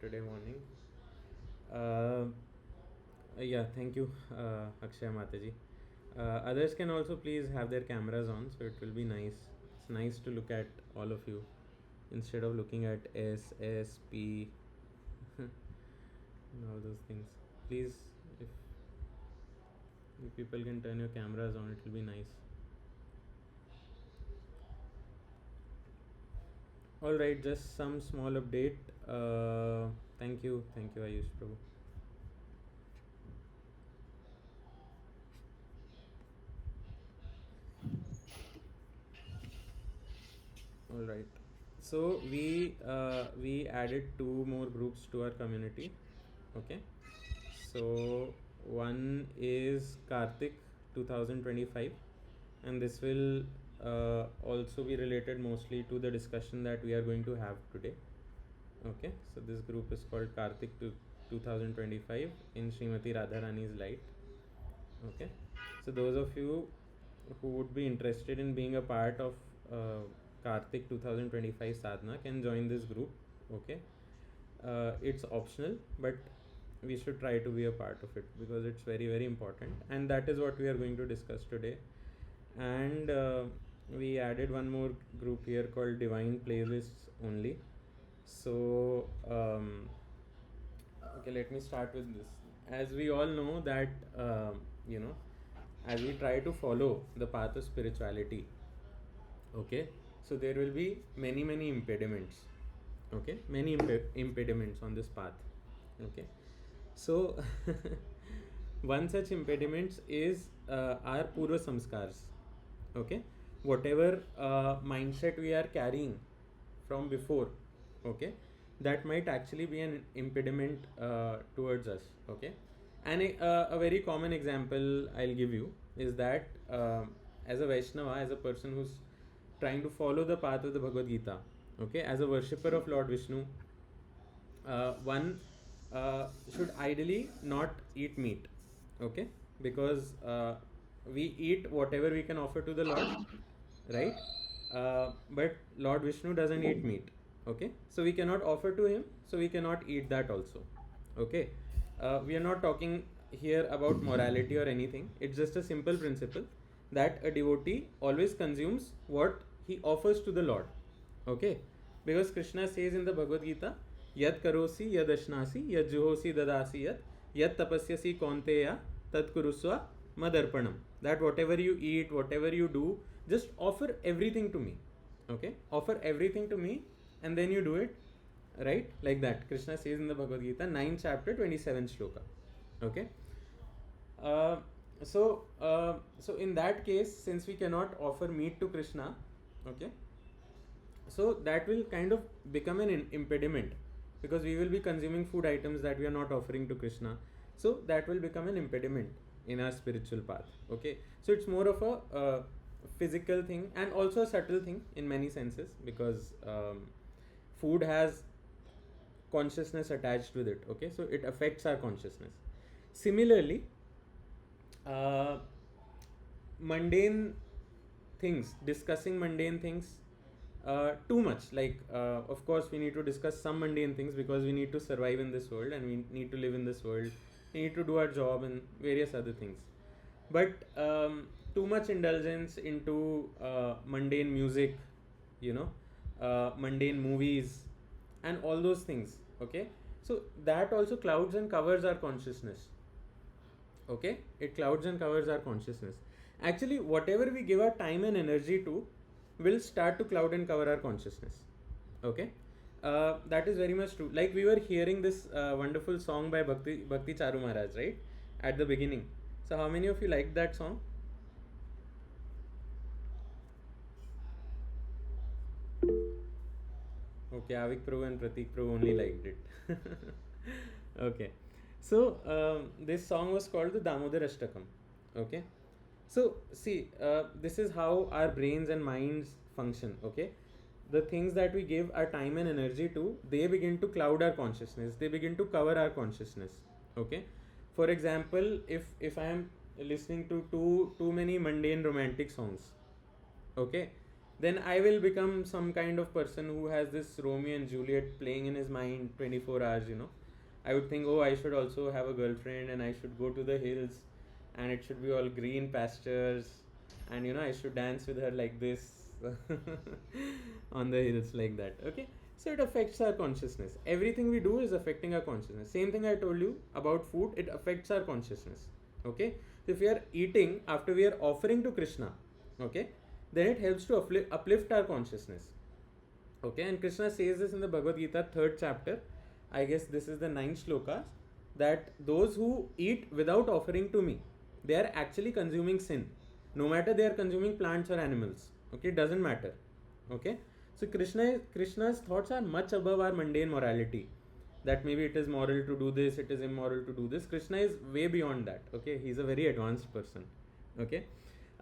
Saturday morning. Uh, yeah, thank you, Akshay Mataji. Others can also please have their cameras on, so it will be nice. It's nice to look at all of you instead of looking at S, S, P, and all those things. Please, if you people can turn your cameras on, it will be nice. All right, just some small update. Thank you, Ayush Prabhu. All right. So we added two more groups to our community. Okay. So one is Kartik 2025, and this will also be related mostly to the discussion that we are going to have today. Okay. So this group is called Kartik 2025 in Srimati Radharani's light. Okay. So those of you who would be interested in being a part of Kartik 2025 sadhana can join this group. Okay. It's optional, but we should try to be a part of it because it's very very important, and that is what we are going to discuss today. And we added one more group here called Divine Playlists Only. So okay, let me start with this. As we all know that you know, as we try to follow the path of spirituality, okay, so there will be many impediments. Okay, many impediments on this path. Okay, so one such impediments is our purva samskars. Okay, whatever mindset we are carrying from before, okay, that might actually be an impediment towards us. Okay, and a very common example I'll give you is that as a Vaishnava, as a person who's trying to follow the path of the Bhagavad Gita, okay, as a worshipper of Lord Vishnu, one should ideally not eat meat. Okay, because we eat whatever we can offer to the Lord, right? But Lord Vishnu doesn't eat meat. Okay, so we cannot offer to him, so we cannot eat that also. Okay, we are not talking here about morality or anything. It's just a simple principle that a devotee always consumes what he offers to the Lord. Okay, because Krishna says in the Bhagavad Gita, Yat karosi yad ashnasi yad juhosi dadasi yat tapasyasi kaunteya tat kurusva madarpanam. That whatever you eat, whatever you do, just offer everything to me. Okay, offer everything to me, and then you do it, right? Like that Krishna says in the Bhagavad Gita 9th chapter 27th shloka. Okay, uh, so in that case, since we cannot offer meat to Krishna, okay, so that will kind of become an impediment, because we will be consuming food items that we are not offering to Krishna. So that will become an impediment in our spiritual path. Okay, so it's more of a physical thing and also a subtle thing in many senses, because food has consciousness attached with it. Okay, so it affects our consciousness. Similarly, uh, mundane things, discussing mundane things too much, like of course we need to discuss some mundane things because we need to survive in this world and we need to live in this world, we need to do our job and various other things. But too much indulgence into mundane music, you know, mundane movies and all those things, okay, so that also clouds and covers our consciousness. Okay, it clouds and covers our consciousness. Actually, whatever we give our time and energy to will start to cloud and cover our consciousness. Okay, that is very much true. Like we were hearing this wonderful song by Bhakti Charu Maharaj, right, at the beginning. So how many of you liked that song? Okay, Avik Prabhu and Pratik Prabhu only liked it. Okay, so this song was called the Damodar Ashtakam. Okay, so see, this is how our brains and minds function. Okay, the things that we give our time and energy to, they begin to cloud our consciousness. They begin to cover our consciousness. Okay, for example, if I am listening to too many mundane romantic songs, okay, then I will become some kind of person who has this Romeo and Juliet playing in his mind 24 hours, you know. I would think, oh, I should also have a girlfriend and I should go to the hills and it should be all green pastures and, you know, I should dance with her like this on the hills like that. Okay. So it affects our consciousness. Everything we do is affecting our consciousness. Same thing I told you about food, it affects our consciousness. Okay. So if we are eating after we are offering to Krishna, okay, then it helps to uplift our consciousness. Okay, and Krishna says this in the Bhagavad Gita, third chapter. I guess this is the ninth shloka. That those who eat without offering to me, they are actually consuming sin. No matter they are consuming plants or animals. Okay, it doesn't matter. Okay, so Krishna's thoughts are much above our mundane morality. That maybe it is moral to do this, it is immoral to do this. Krishna is way beyond that. Okay, he's a very advanced person. Okay,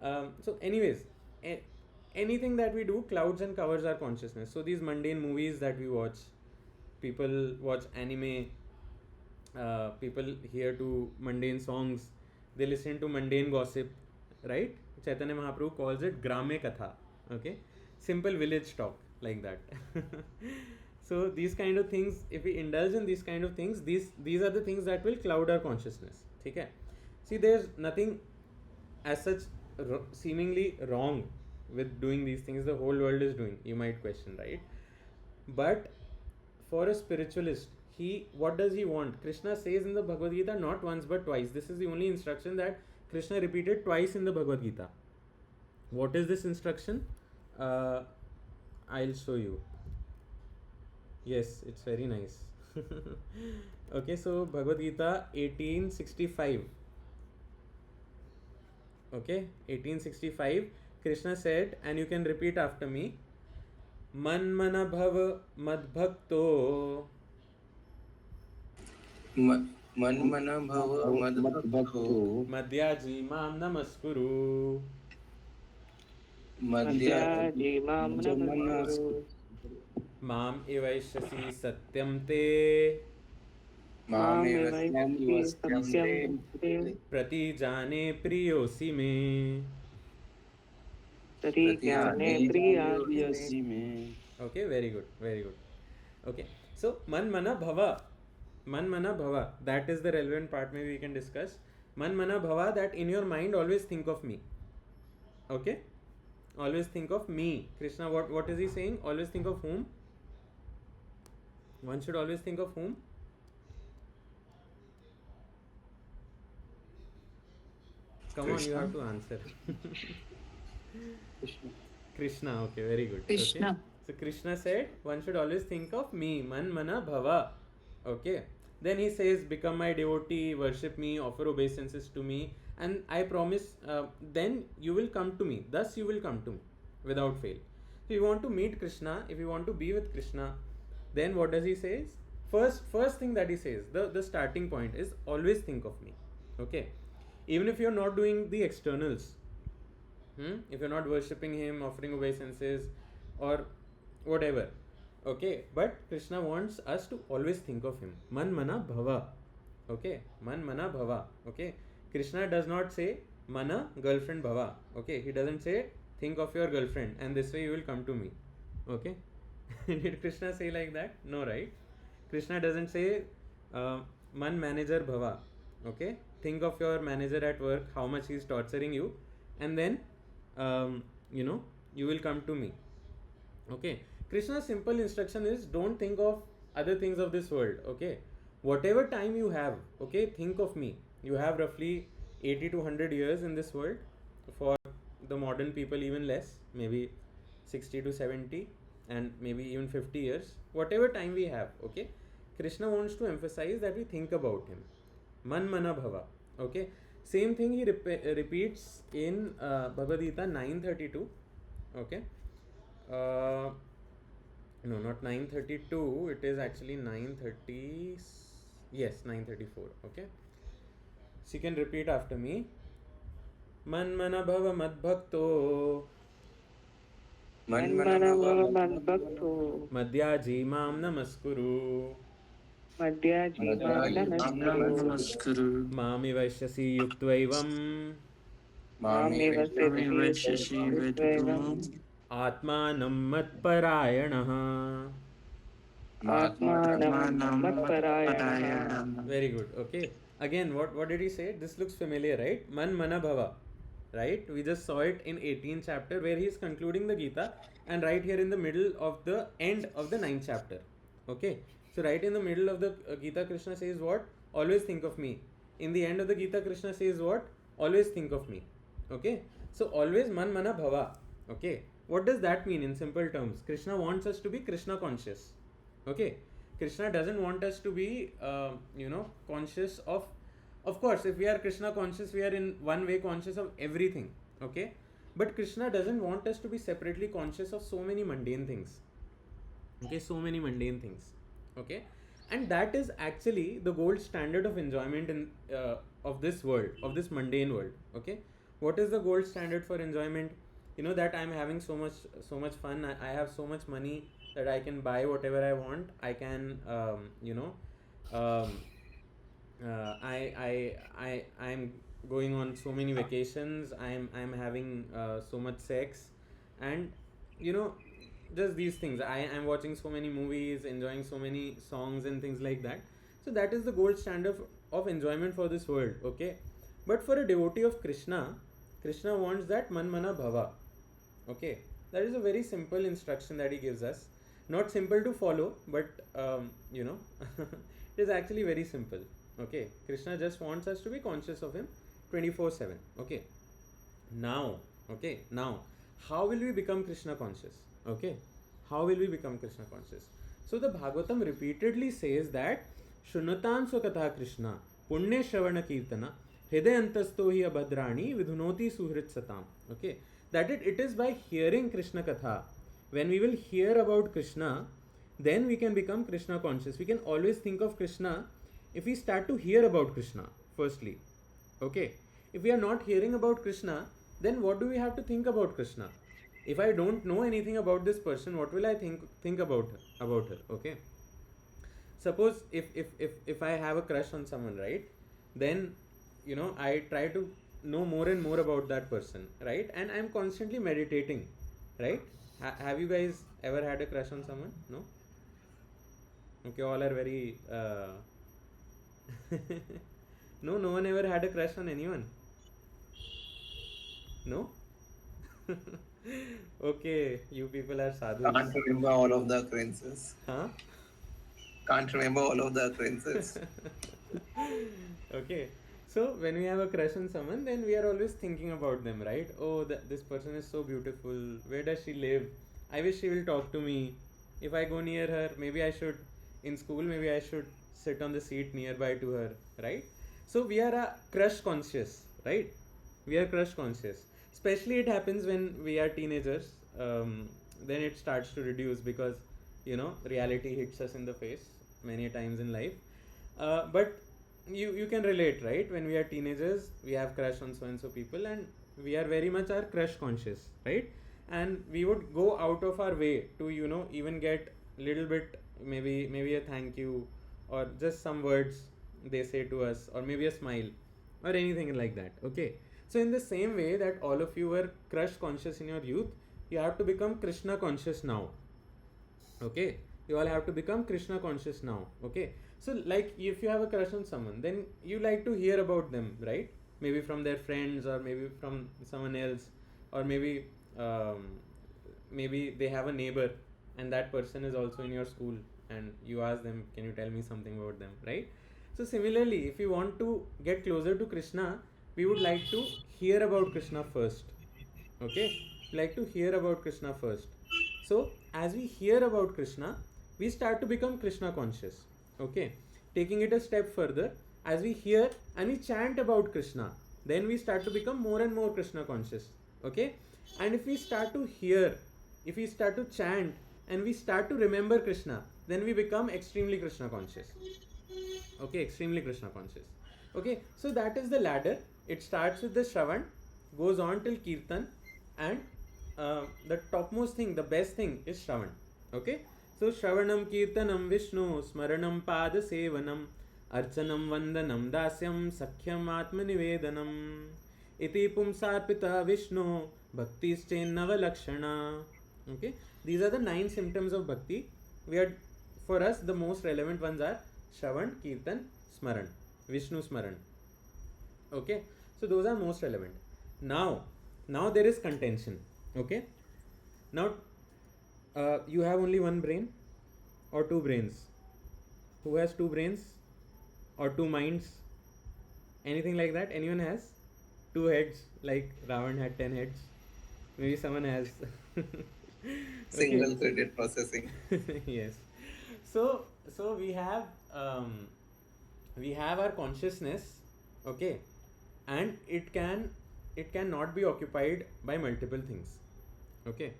so anyways, anything that we do clouds and covers our consciousness. So these mundane movies that we watch, people watch anime, people hear to mundane songs, they listen to mundane gossip, right? Chaitanya Mahaprabhu calls it grame katha. Okay, simple village talk like that. So these kind of things, if we indulge in these kind of things, these are the things that will cloud our consciousness. Okay, see, there's nothing as such seemingly wrong with doing these things the whole world is doing, you might question, right? But for a spiritualist, he, what does he want? Krishna says in the Bhagavad Gita not once but twice. This is the only instruction that Krishna repeated twice in the Bhagavad Gita. What is this instruction? uh, I'll show you. Yes, it's very nice. Okay, so Bhagavad Gita 1865. Okay, 1865, Krishna said, and you can repeat after me: Man mana bhava madbhakto मन्मना भव मद्भक्तो madhyaji mam namaskuru मद्याजी मां नमस्कुरु mam evaishyasi satyam te मामेव मामेवैति सत्यं सत्यं ते prati jane priyosi me. तरीज्ञाने प्रतिजाने प्रियास्मे प्रियोऽसि may Okay, very good, very good. Okay, so man mana bhava, man mana bhava, that is the relevant part. Maybe we can discuss man mana bhava, that in your mind always think of me. Okay, always think of me. Krishna, what is he saying? Always think of whom? One should always think of whom? Come on, you Krishna. have to answer. Krishna Krishna, okay, very good. Krishna. Okay. So Krishna said one should always think of me, man mana bhava. Okay. Then he says, become my devotee, worship me, offer obeisances to me, and I promise, then you will come to me. Thus you will come to me without fail. So if you want to meet Krishna, if you want to be with Krishna, then what does he say? First thing that he says, the starting point is always think of me. Okay. Even if you're not doing the externals, if you're not worshipping him, offering obeisances, or whatever, okay, but Krishna wants us to always think of him. Man mana bhava. Okay, man mana bhava. Okay, Krishna does not say mana girlfriend bhava. Okay, he doesn't say think of your girlfriend and this way you will come to me. Okay, did Krishna say like that? No, right? Krishna doesn't say man manager bhava. Okay, think of your manager at work, how much he is torturing you, and then you know, you will come to me. Okay, Krishna's simple instruction is don't think of other things of this world. Okay, whatever time you have, okay, think of me. You have roughly 80 to 100 years in this world. For the modern people, even less, maybe 60 to 70, and maybe even 50 years. Whatever time we have, okay, Krishna wants to emphasize that we think about him. Man mana bhava. Okay, same thing he repeats in Bhagavad Gita 932. Okay, no, not 932, it is actually 930. Yes, 934. Okay, so you can repeat after me: Man mana bhava madbhakto मन्मना भव मन्मनमभक्तो madhyaji mam namaskuru मद्याजी मां नमस्कुरु नमस्कुरु mami vaishyasi yuktvaivam मामेव मामेव सति वैशसि वेदतुम् आत्मानं मत्परायणः. आत्मानं मत्परायणः. Very good. Okay. Again, what did he say? This looks familiar, right? Man mana bhava. Right? We just saw it in 18th chapter where he is concluding the Gita, and right here in the middle of the end of the ninth chapter. Okay. So right in the middle of the Gita, Krishna says what? Always think of me. In the end of the Gita, Krishna says what? Always think of me. Okay. So always man mana bhava. Okay. What does that mean in simple terms? Krishna wants us to be Krishna conscious. Okay. Krishna doesn't want us to be conscious of course, if we are Krishna conscious, we are in one way conscious of everything. Okay. But Krishna doesn't want us to be separately conscious of so many mundane things. Okay. So many mundane things. Okay. And that is actually the gold standard of enjoyment in of this world, of this mundane world. Okay. What is the gold standard for enjoyment? That I'm having so much fun. I have so much money that I can buy whatever I want. I can um, I'm going on so many vacations. I'm having so much sex, and you know just these things. I'm watching so many movies, enjoying so many songs and things like that. So that is the gold standard of enjoyment for this world. Okay. But for a devotee of Krishna wants that man mana bhava. Okay. That is a very simple instruction that he gives us. Not simple to follow, but it is actually very simple. Okay. Krishna just wants us to be conscious of him 24/7. Okay. Now, okay, now, how will we become Krishna conscious? Okay. How will we become Krishna conscious? So the Bhagavatam repeatedly says that Shunatam Swakatha Krishna Punya Shravana Kirtana Hridayantasto hi abhadrani vidhunoti suhrit satam. Okay. That it is by hearing Krishna Katha. When we will hear about Krishna, then we can become Krishna conscious. We can always think of Krishna if we start to hear about Krishna, firstly. Okay. If we are not hearing about Krishna, then what do we have to think about Krishna? If I don't know anything about this person, what will I think about her? Okay. Suppose if I have a crush on someone, right? Then I try to know more and more about that person, right? And I'm constantly meditating, right? Have you guys ever had a crush on someone? No? Okay, all are very no one ever had a crush on anyone. No? Okay, you people are sadhus. Can't remember all of the occurrences. Huh? Can't remember all of the occurrences. Okay. So when we have a crush on someone, then we are always thinking about them, right? Oh, this person is so beautiful. Where does she live? I wish she will talk to me. If I go near her, maybe I should, in school, maybe I should sit on the seat nearby to her, right? So we are a crush conscious, right? We are crush conscious. Especially it happens when we are teenagers. Then it starts to reduce because reality hits us in the face many times in life. But you can relate, right? When we are teenagers, we have crush on so and so people, and we are very much our crush conscious, right? And we would go out of our way to even get little bit, maybe a thank you, or just some words they say to us, or maybe a smile, or anything like that. Okay. So in the same way that all of you were crush conscious in your youth, you have to become Krishna conscious now. Okay. You all have to become Krishna conscious now. Okay. So like if you have a crush on someone, then you like to hear about them, right? Maybe from their friends, or maybe from someone else, or maybe they have a neighbor and that person is also in your school, and you ask them, can you tell me something about them, right? So similarly, if you want to get closer to Krishna, we would like to hear about Krishna first. Okay. Like to hear about Krishna first. So as we hear about Krishna, we start to become Krishna conscious. Okay. Taking it a step further, as we hear and we chant about Krishna, then we start to become more and more Krishna conscious. Okay. And if we start to hear, if we start to chant, and we start to remember Krishna, then we become extremely Krishna conscious. Okay, extremely Krishna conscious. Okay, so that is the ladder. It starts with the Shravan, goes on till Kirtan, and the topmost thing, the best thing is Shravan. Okay, so Shravanam Kirtanam Vishnu Smaranam Pada Sevanam Archanam Vandanam Dasyam Sakhyam Atma Nivedanam Iti Pumsarpita Vishnu Bhaktischain Navalakshana. Okay, these are the 9 symptoms of bhakti. We are, for us, the most relevant ones are Shravan, Kirtan, Smaran, Vishnu Smaran. Okay, so those are most relevant. Now there is contention. Okay, now you have only one brain or two brains. Who has two brains or two minds? Anything like that? Anyone has two heads like Ravan had 10 heads? Maybe someone has. Okay. Single threaded processing. Yes. So um, we have our consciousness, okay, and it can not be occupied by multiple things, okay.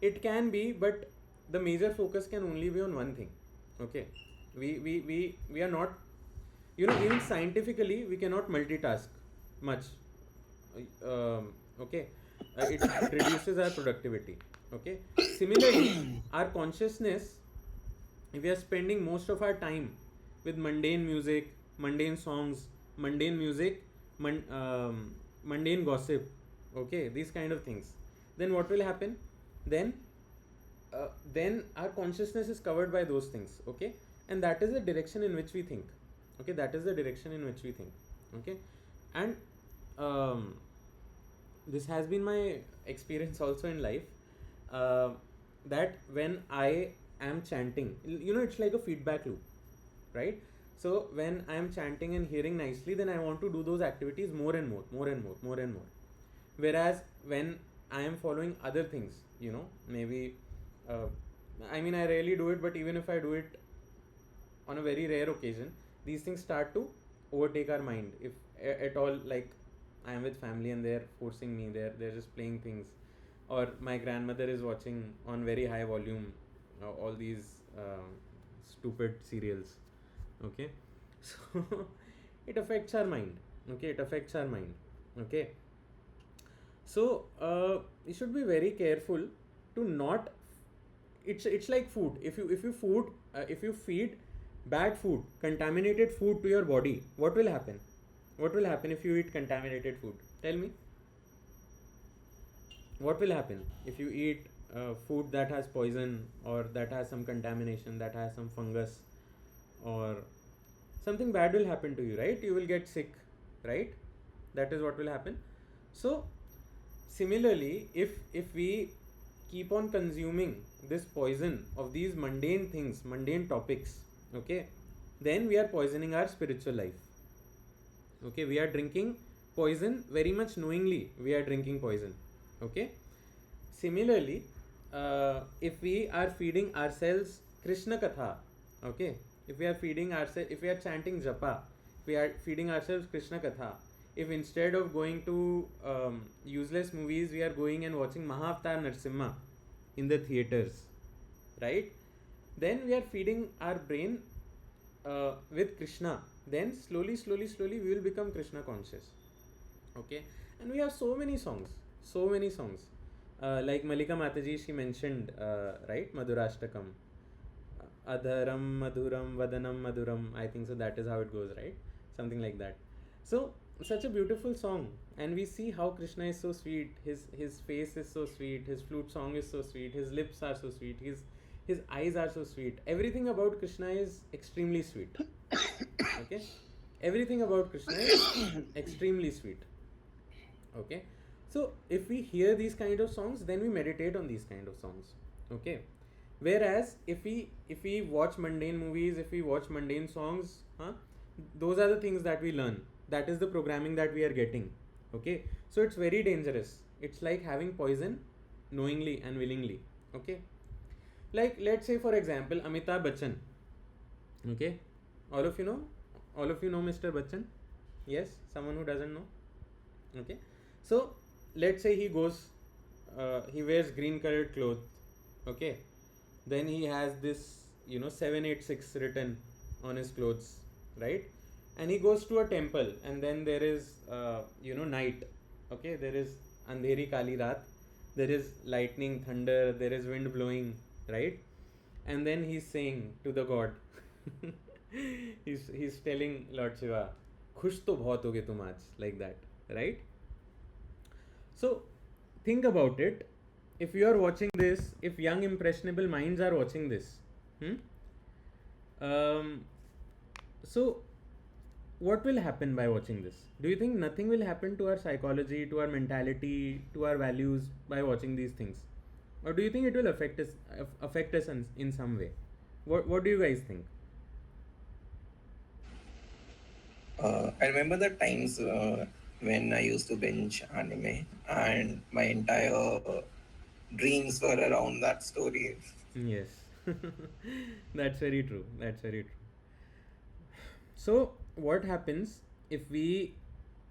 It can be, but the major focus can only be on one thing, okay. We are not, even scientifically we cannot multitask much, okay. It reduces our productivity, okay. Similarly, our consciousness, if we are spending most of our time with mundane music, mundane songs, mundane music, mundane gossip, okay, these kind of things, then what will happen? Then then our consciousness is covered by those things, okay, and that is the direction in which we think, okay, that is the direction in which we think, okay. And um, this has been my experience also in life, uh, that when I am chanting, it's like a feedback loop, right? So when I am chanting and hearing nicely, then I want to do those activities more and more, more and more, more and more. Whereas when I am following other things, maybe, uh, I mean, I rarely do it, but even if I do it on a very rare occasion, these things start to overtake our mind. If at all, like, I am with family and they're forcing me, they're just playing things, or my grandmother is watching on very high volume all these stupid serials, okay. So it affects our mind, okay, it affects our mind, okay. So you should be very careful to not. It's like food. If you feed bad food, contaminated food to your body, what will happen? What will happen if you eat contaminated food? Tell me. What will happen if you eat food that has poison, or that has some contamination, that has some fungus, or something bad will happen to you, right? You will get sick, right? That is what will happen. So similarly, if we keep on consuming this poison of these mundane things, mundane topics, okay, then we are poisoning our spiritual life, okay. We are drinking poison very much knowingly, we are drinking poison, okay. Similarly, if we are feeding ourselves Krishna Katha, okay, if we are chanting Japa, we are feeding ourselves Krishna Katha. If instead of going to useless movies, we are going and watching Mahavatar Narsimha in the theaters, right? Then we are feeding our brain with Krishna. Then slowly, we will become Krishna conscious, okay. And we have so many songs, like Malika Mataji, she mentioned, right, Madhurashtakam, adharam madhuram vadanam madhuram, I think so, that is how it goes, right? Something like that. So such a beautiful song, and we see how Krishna is so sweet, his face is so sweet, his flute song is so sweet, his lips are so sweet, his eyes are so sweet, everything about Krishna is extremely sweet, okay. Everything about Krishna is extremely sweet, okay. So if we hear these kind of songs, then we meditate on these kind of songs, okay. Whereas if we watch mundane movies, if we watch mundane songs, those are the things that we learn, that is the programming that we are getting, okay. So it's very dangerous. It's like having poison knowingly and willingly, okay. Like, let's say for example, Amitabh Bachchan, okay. all of you know all of you know Mr. Bachchan. Yes, someone who doesn't know, okay. So let's say he wears green colored clothes, okay. Then he has this 786 written on his clothes, right? And he goes to a temple, and then there is night, okay. There is andheri kali raat, there is lightning, thunder, there is wind blowing, right? And then he's saying to the god, he's telling Lord Shiva, khush to bahut hoge tum aaj, like that, right? So think about it. if you are watching this, if young impressionable minds are watching this, hmm? um, so what will happen by watching this? Do you think nothing will happen to our psychology, to our mentality, to our values by watching these things, or do you think it will affect us in some way? What do you guys think? I remember the times when I used to binge anime, and my entire dreams were around that story. Yes, that's very true. That's very true. So, what happens if we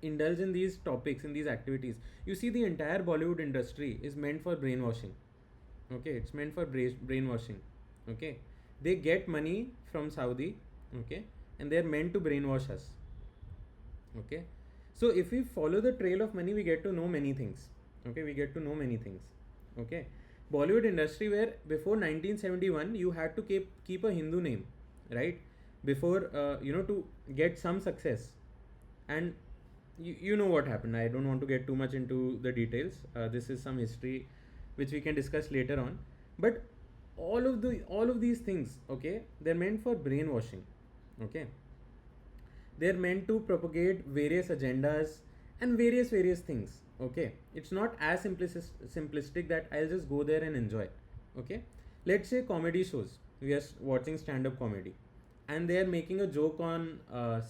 indulge in these topics, in these activities? You see, the entire Bollywood industry is meant for brainwashing. Okay, it's meant for brainwashing. Okay, they get money from Saudi. Okay, and they're meant to brainwash us. Okay, so if we follow the trail of money, we get to know many things. Okay, we get to know many things. Okay, Bollywood industry, where before 1971 you had to keep a Hindu name, right? Before to get some success. And you know what happened. I don't want to get too much into the details. This is some history which we can discuss later on. But all of these things, okay, they're meant for brainwashing. Okay, they're meant to propagate various agendas and various things. Okay, it's not as simplistic that I'll just go there and enjoy. Okay, let's say comedy shows, we are watching stand up comedy, and they are making a joke on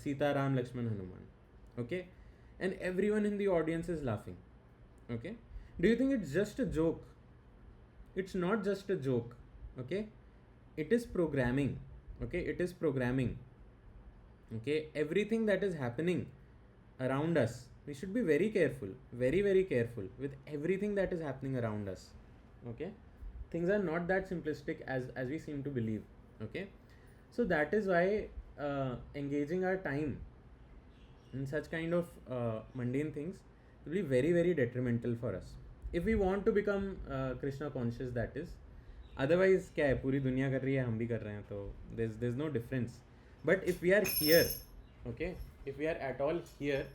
Sita Ram Lakshman Hanuman. Okay, and everyone in the audience is laughing. Okay, do you think it's just a joke? It's not just a joke. Okay, it is programming. Okay, it is programming. Okay, everything that is happening around us, we should be very careful, very careful with everything that is happening around us. Okay, things are not that simplistic as we seem to believe. Okay, so that is why engaging our time in such kind of mundane things will be very detrimental for us if we want to become Krishna conscious, that is. Otherwise क्या है, पूरी दुनिया कर रही है, हम भी कर रहे हैं, तो there's no difference. But if we are here, okay, if we are at all here,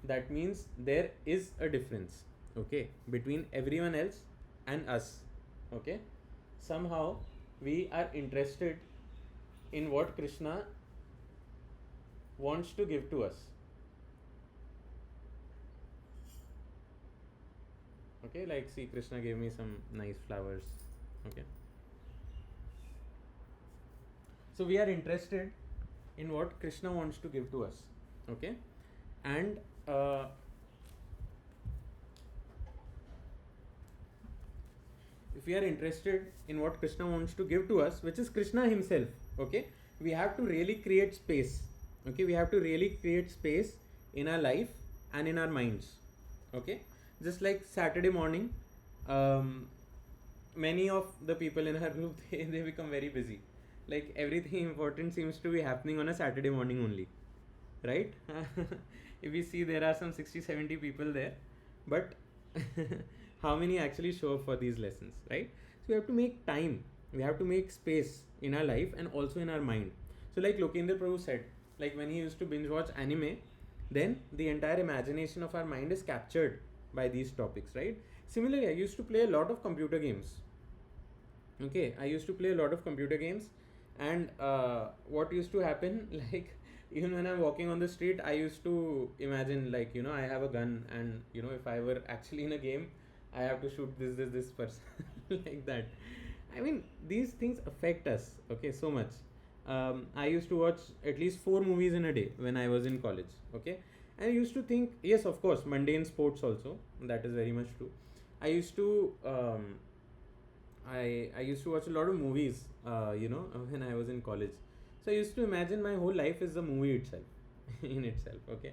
that means there is a difference, okay, between everyone else and us. Okay, somehow we are interested in what Krishna wants to give to us. Okay, like, see, Krishna gave me some nice flowers. Okay, so we are interested in what Krishna wants to give to us. Okay, and if we are interested in what Krishna wants to give to us, which is Krishna himself, okay, we have to really create space. Okay, we have to really create space in our life and in our minds. Okay, just like Saturday morning, um, many of the people in our group they become very busy. Like, everything important seems to be happening on a Saturday morning only, right? If we see, there are some 60-70 people there, but how many actually show up for these lessons, right? So we have to make time, we have to make space in our life and also in our mind. So, like Lokendra Prabhu said, like, when he used to binge watch anime, then the entire imagination of our mind is captured by these topics, right? Similarly, I used to play a lot of computer games. Okay, I used to play a lot of computer games, and what used to happen, like, even when I'm walking on the street, I used to imagine, like, I have a gun, and if I were actually in a game, I have to shoot this person. Like that. I mean, these things affect us, okay, so much. I used to watch at least 4 movies in a day when I was in college. Okay, and I used to think, yes, of course, mundane sports also, that is very much true. I used to I used to watch a lot of movies, when I was in college. So I used to imagine my whole life is a movie itself, in itself. Okay,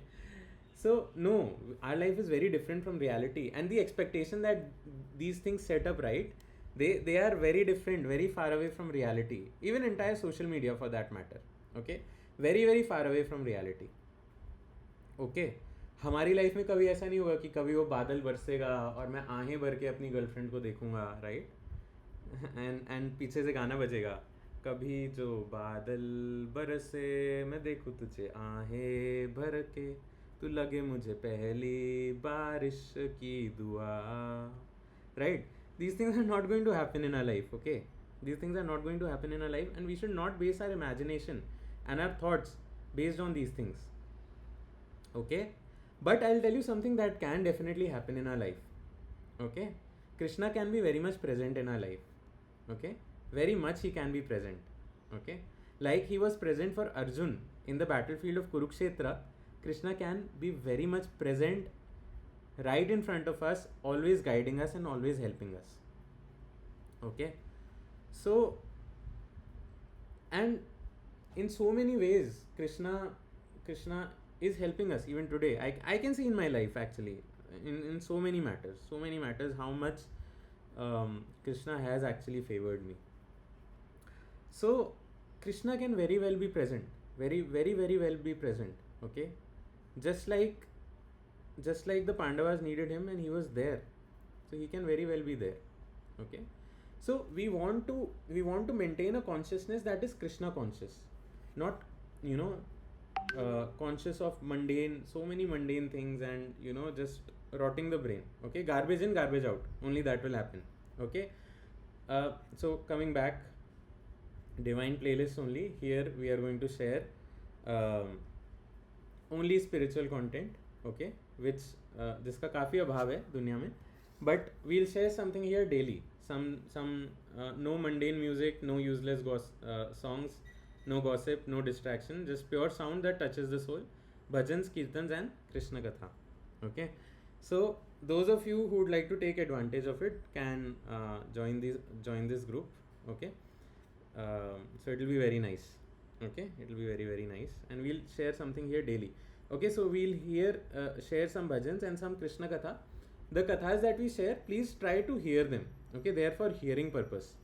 so no, our life is very different from reality, and the expectation that these things set up, right? They are very different, very far away from reality. Even entire social media, for that matter. Okay, very far away from reality. Okay, हमारी life में कभी ऐसा नहीं होगा कि कभी वो बादल बरसेगा और मैं आहें भर के अपनी गर्लफ्रेंड को देखूंगा, राइट? एंड पीछे से गाना बजेगा, कभी जो बादल बरसे मैं देखूँ तुझे आहें भर के, तू लगे मुझे पहली बारिश की दुआ, right? these things are not going to happen in our life. Okay, these things are not going to happen in our life, and we should not base our imagination and our thoughts based on these things. Okay, but I'll tell you something that can definitely happen in our life. Okay, Krishna can be very much present in our life. Okay, very much he can be present. Okay, like he was present for Arjun in the battlefield of Kurukshetra. Krishna can be very much present right in front of us, always guiding us and always helping us. Okay, so, and in so many ways Krishna is helping us even today. I can see in my life actually, in so many matters how much Krishna has actually favored me. So Krishna can very well be present, very well be present. Okay, just like the Pandavas needed him and he was there, so he can very well be there. Okay, so we want to maintain a consciousness that is Krishna conscious, not, you know, conscious of mundane, so many mundane things, and just rotting the brain. Okay, garbage in, garbage out, only that will happen. Okay, so coming back, divine playlist only. Here we are going to share um, only spiritual content. Okay, which जिसका काफ़ी अभाव है दुनिया में, but we'll share something here daily. Some no mundane music, no useless songs, no gossip, no distraction, just pure sound that touches the soul. Bhajans, kirtans, and Krishna Katha. Okay, so those of you who would like to take advantage of it can join this group. Okay, so it will be very nice. Okay, it will be very nice, and we'll share something here daily. Okay, so we'll here share some bhajans and some Krishna Katha. The kathas that we share, please try to hear them. Okay, they are for hearing purpose,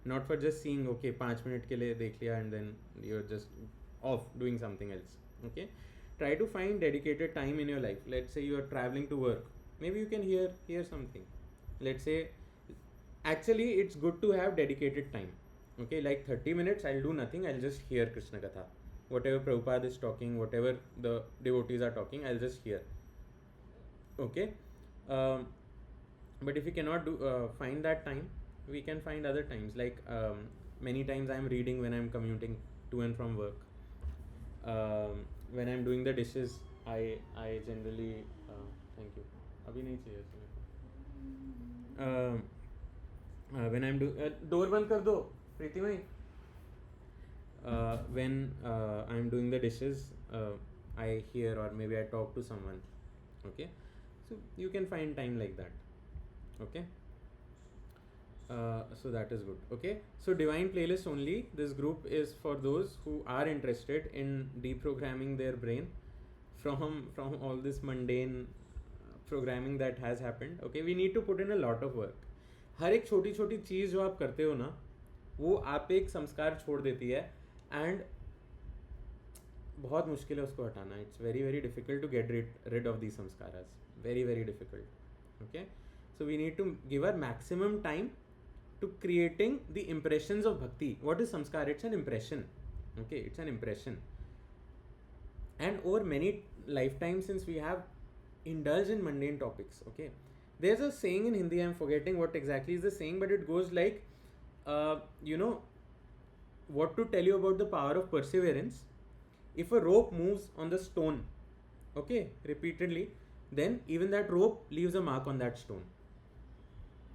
not for just seeing. Okay, 5 minute के लिए देख लिया and then you're just off doing something else. Okay, try to find dedicated time in your life. Let's say you are traveling to work, maybe you can hear something. Let's say, actually it's good to have dedicated time. Okay, like 30 minutes I'll do nothing, I'll just hear Krishna Katha. Whatever Prabhupada is talking, whatever the devotees are talking, I'll just hear. Okay, um, but if we cannot find that time, we can find other times, like many times I'm reading when I'm commuting to and from work. When I'm doing the dishes, I generally thank you. अभी नहीं चाहिए when I'm door बंद कर दो प्रीति भाई. When I'm doing the dishes, I hear, or maybe I talk to someone. Okay, so you can find time like that. Okay, so that is good. Okay, so divine playlist only. This group is for those who are interested in deprogramming their brain from all this mundane programming that has happened. Okay, we need to put in a lot of work. हर एक छोटी छोटी चीज़ जो आप करते हो ना, वो आप एक संस्कार छोड़ देती है, एंड बहुत मुश्किल है उसको हटाना. It's very difficult to get rid of these samskaras. Very difficult. Okay, so we need to give our maximum time to creating the impressions of bhakti. What is samskar? It's an impression. Okay, it's an impression, and over many lifetimes, since we have indulged in mundane topics. Okay, there's a saying in Hindi, I'm forgetting what exactly is the saying, but it goes like, what to tell you about the power of perseverance. If a rope moves on the stone, okay, repeatedly, then even that rope leaves a mark on that stone.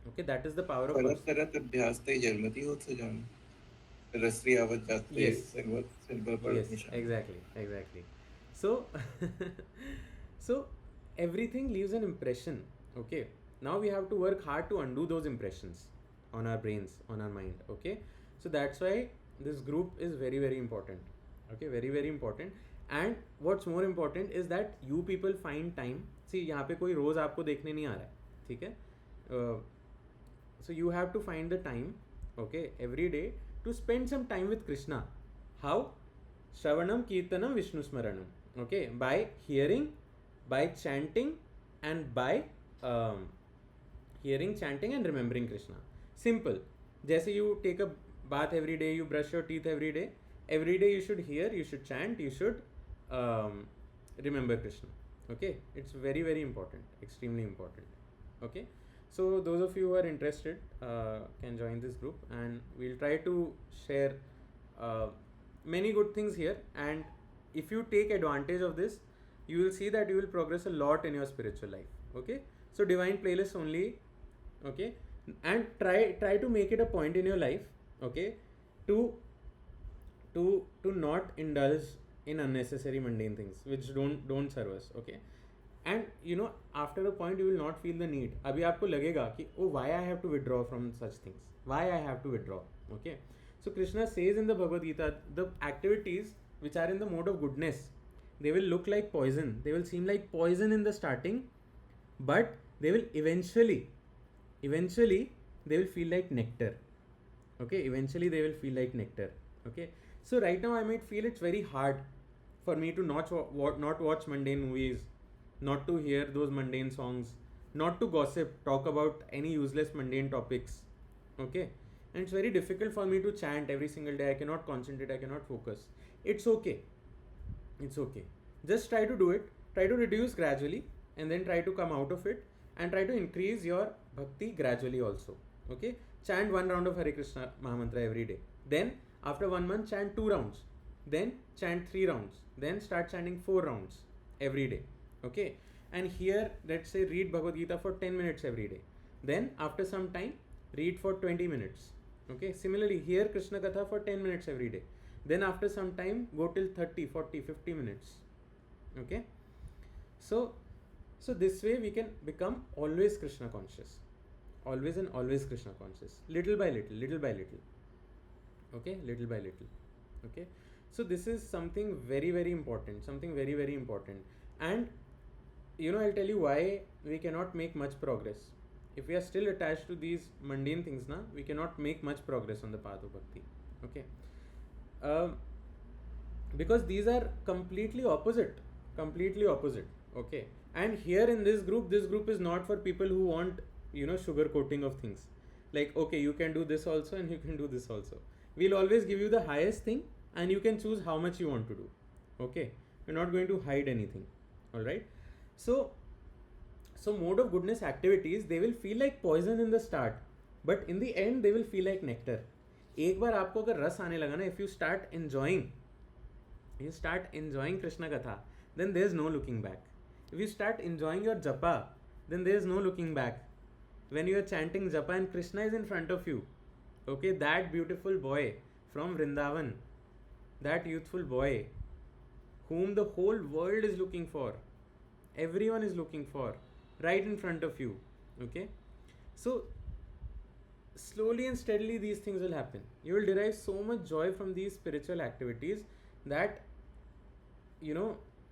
Okay, that is the power of परत परत अभ्यास ते जन्मती होत जाण रसरी आवत जाते Yes. Silver पर Yes, exactly. So so everything leaves an impression. Okay, now we have to work hard to undo those impressions on our brains, on our mind. Okay, so that's why this group is very important. Okay, very important. And what's more important is that you people find time. See, यहाँ पे कोई रोज आपको देखने नहीं आ रहा है, ठीक है? So you have to find the time, okay, every day, to spend some time with Krishna. How? Shravanam, Kirtanam, Vishnu Smaranam. Okay, by hearing, by chanting, and by hearing, chanting, and remembering Krishna. Simple. जैसे you take a bath every day, you brush your teeth every day. Every day you should hear, you should chant, you should remember Krishna. Okay, it's very important, extremely important. Okay, So those of you who are interested can join this group, and we'll try to share uh, many good things here. And if you take advantage of this, you will see that you will progress a lot in your spiritual life. Okay, so divine playlist only. Okay, and try to make it a point in your life. Okay, to to not indulge in unnecessary mundane things which don't serve us. Okay, and after a point you will not feel the need. अभी आपको लगेगा कि oh, why I have to withdraw from such things, why I have to withdraw. Okay, so Krishna says in the Bhagavad Gita, the activities which are in the mode of goodness, they will look like poison, they will seem like poison in the starting, but they will eventually they will feel like nectar. Okay, eventually they will feel like nectar. Okay, so right now I might feel it's very hard for me to not watch mundane movies, not to hear those mundane songs, not to gossip, talk about any useless mundane topics. Okay, and it's very difficult for me to chant every single day. I cannot concentrate, I cannot focus. It's okay, it's okay. Just try to do it, try to reduce gradually, and then try to come out of it, and try to increase your bhakti gradually also. Okay, chant one round of Hare Krishna Mahamantra every day. Then after 1 month, chant 2 rounds. Then chant 3 rounds. Then start chanting 4 rounds every day. Okay, and here let's say read Bhagavad Gita for 10 minutes every day. Then after some time, read for 20 minutes. Okay, similarly hear Krishna Katha for 10 minutes every day. Then after some time, go till 30, 40, 50 minutes. Okay, so this way we can become always Krishna conscious, always and always Krishna conscious, little by little. Okay, little by little. Okay, so this is something very very important, something very very important. And I'll tell you why we cannot make much progress. If we are still attached to these mundane things, na, we cannot make much progress on the path of bhakti. Okay, um, because these are completely opposite. Okay, and here in this group is not for people who want sugar coating of things, like okay, you can do this also and you can do this also. We'll always give you the highest thing, and you can choose how much you want to do. Okay, we're not going to hide anything. All right, so mode of goodness activities, they will feel like poison in the start, but in the end they will feel like nectar. एक बार आपको अगर रस आने लगा ना, if you start enjoying Krishna Katha, then there is no looking back. If you start enjoying your japa, then there is no looking back. When you are chanting japa and Krishna is in front of you, okay, that beautiful boy from Vrindavan, that youthful boy whom the whole world is looking for, everyone is looking for, right in front of you. Okay, so slowly and steadily these things will happen. You will derive so much joy from these spiritual activities that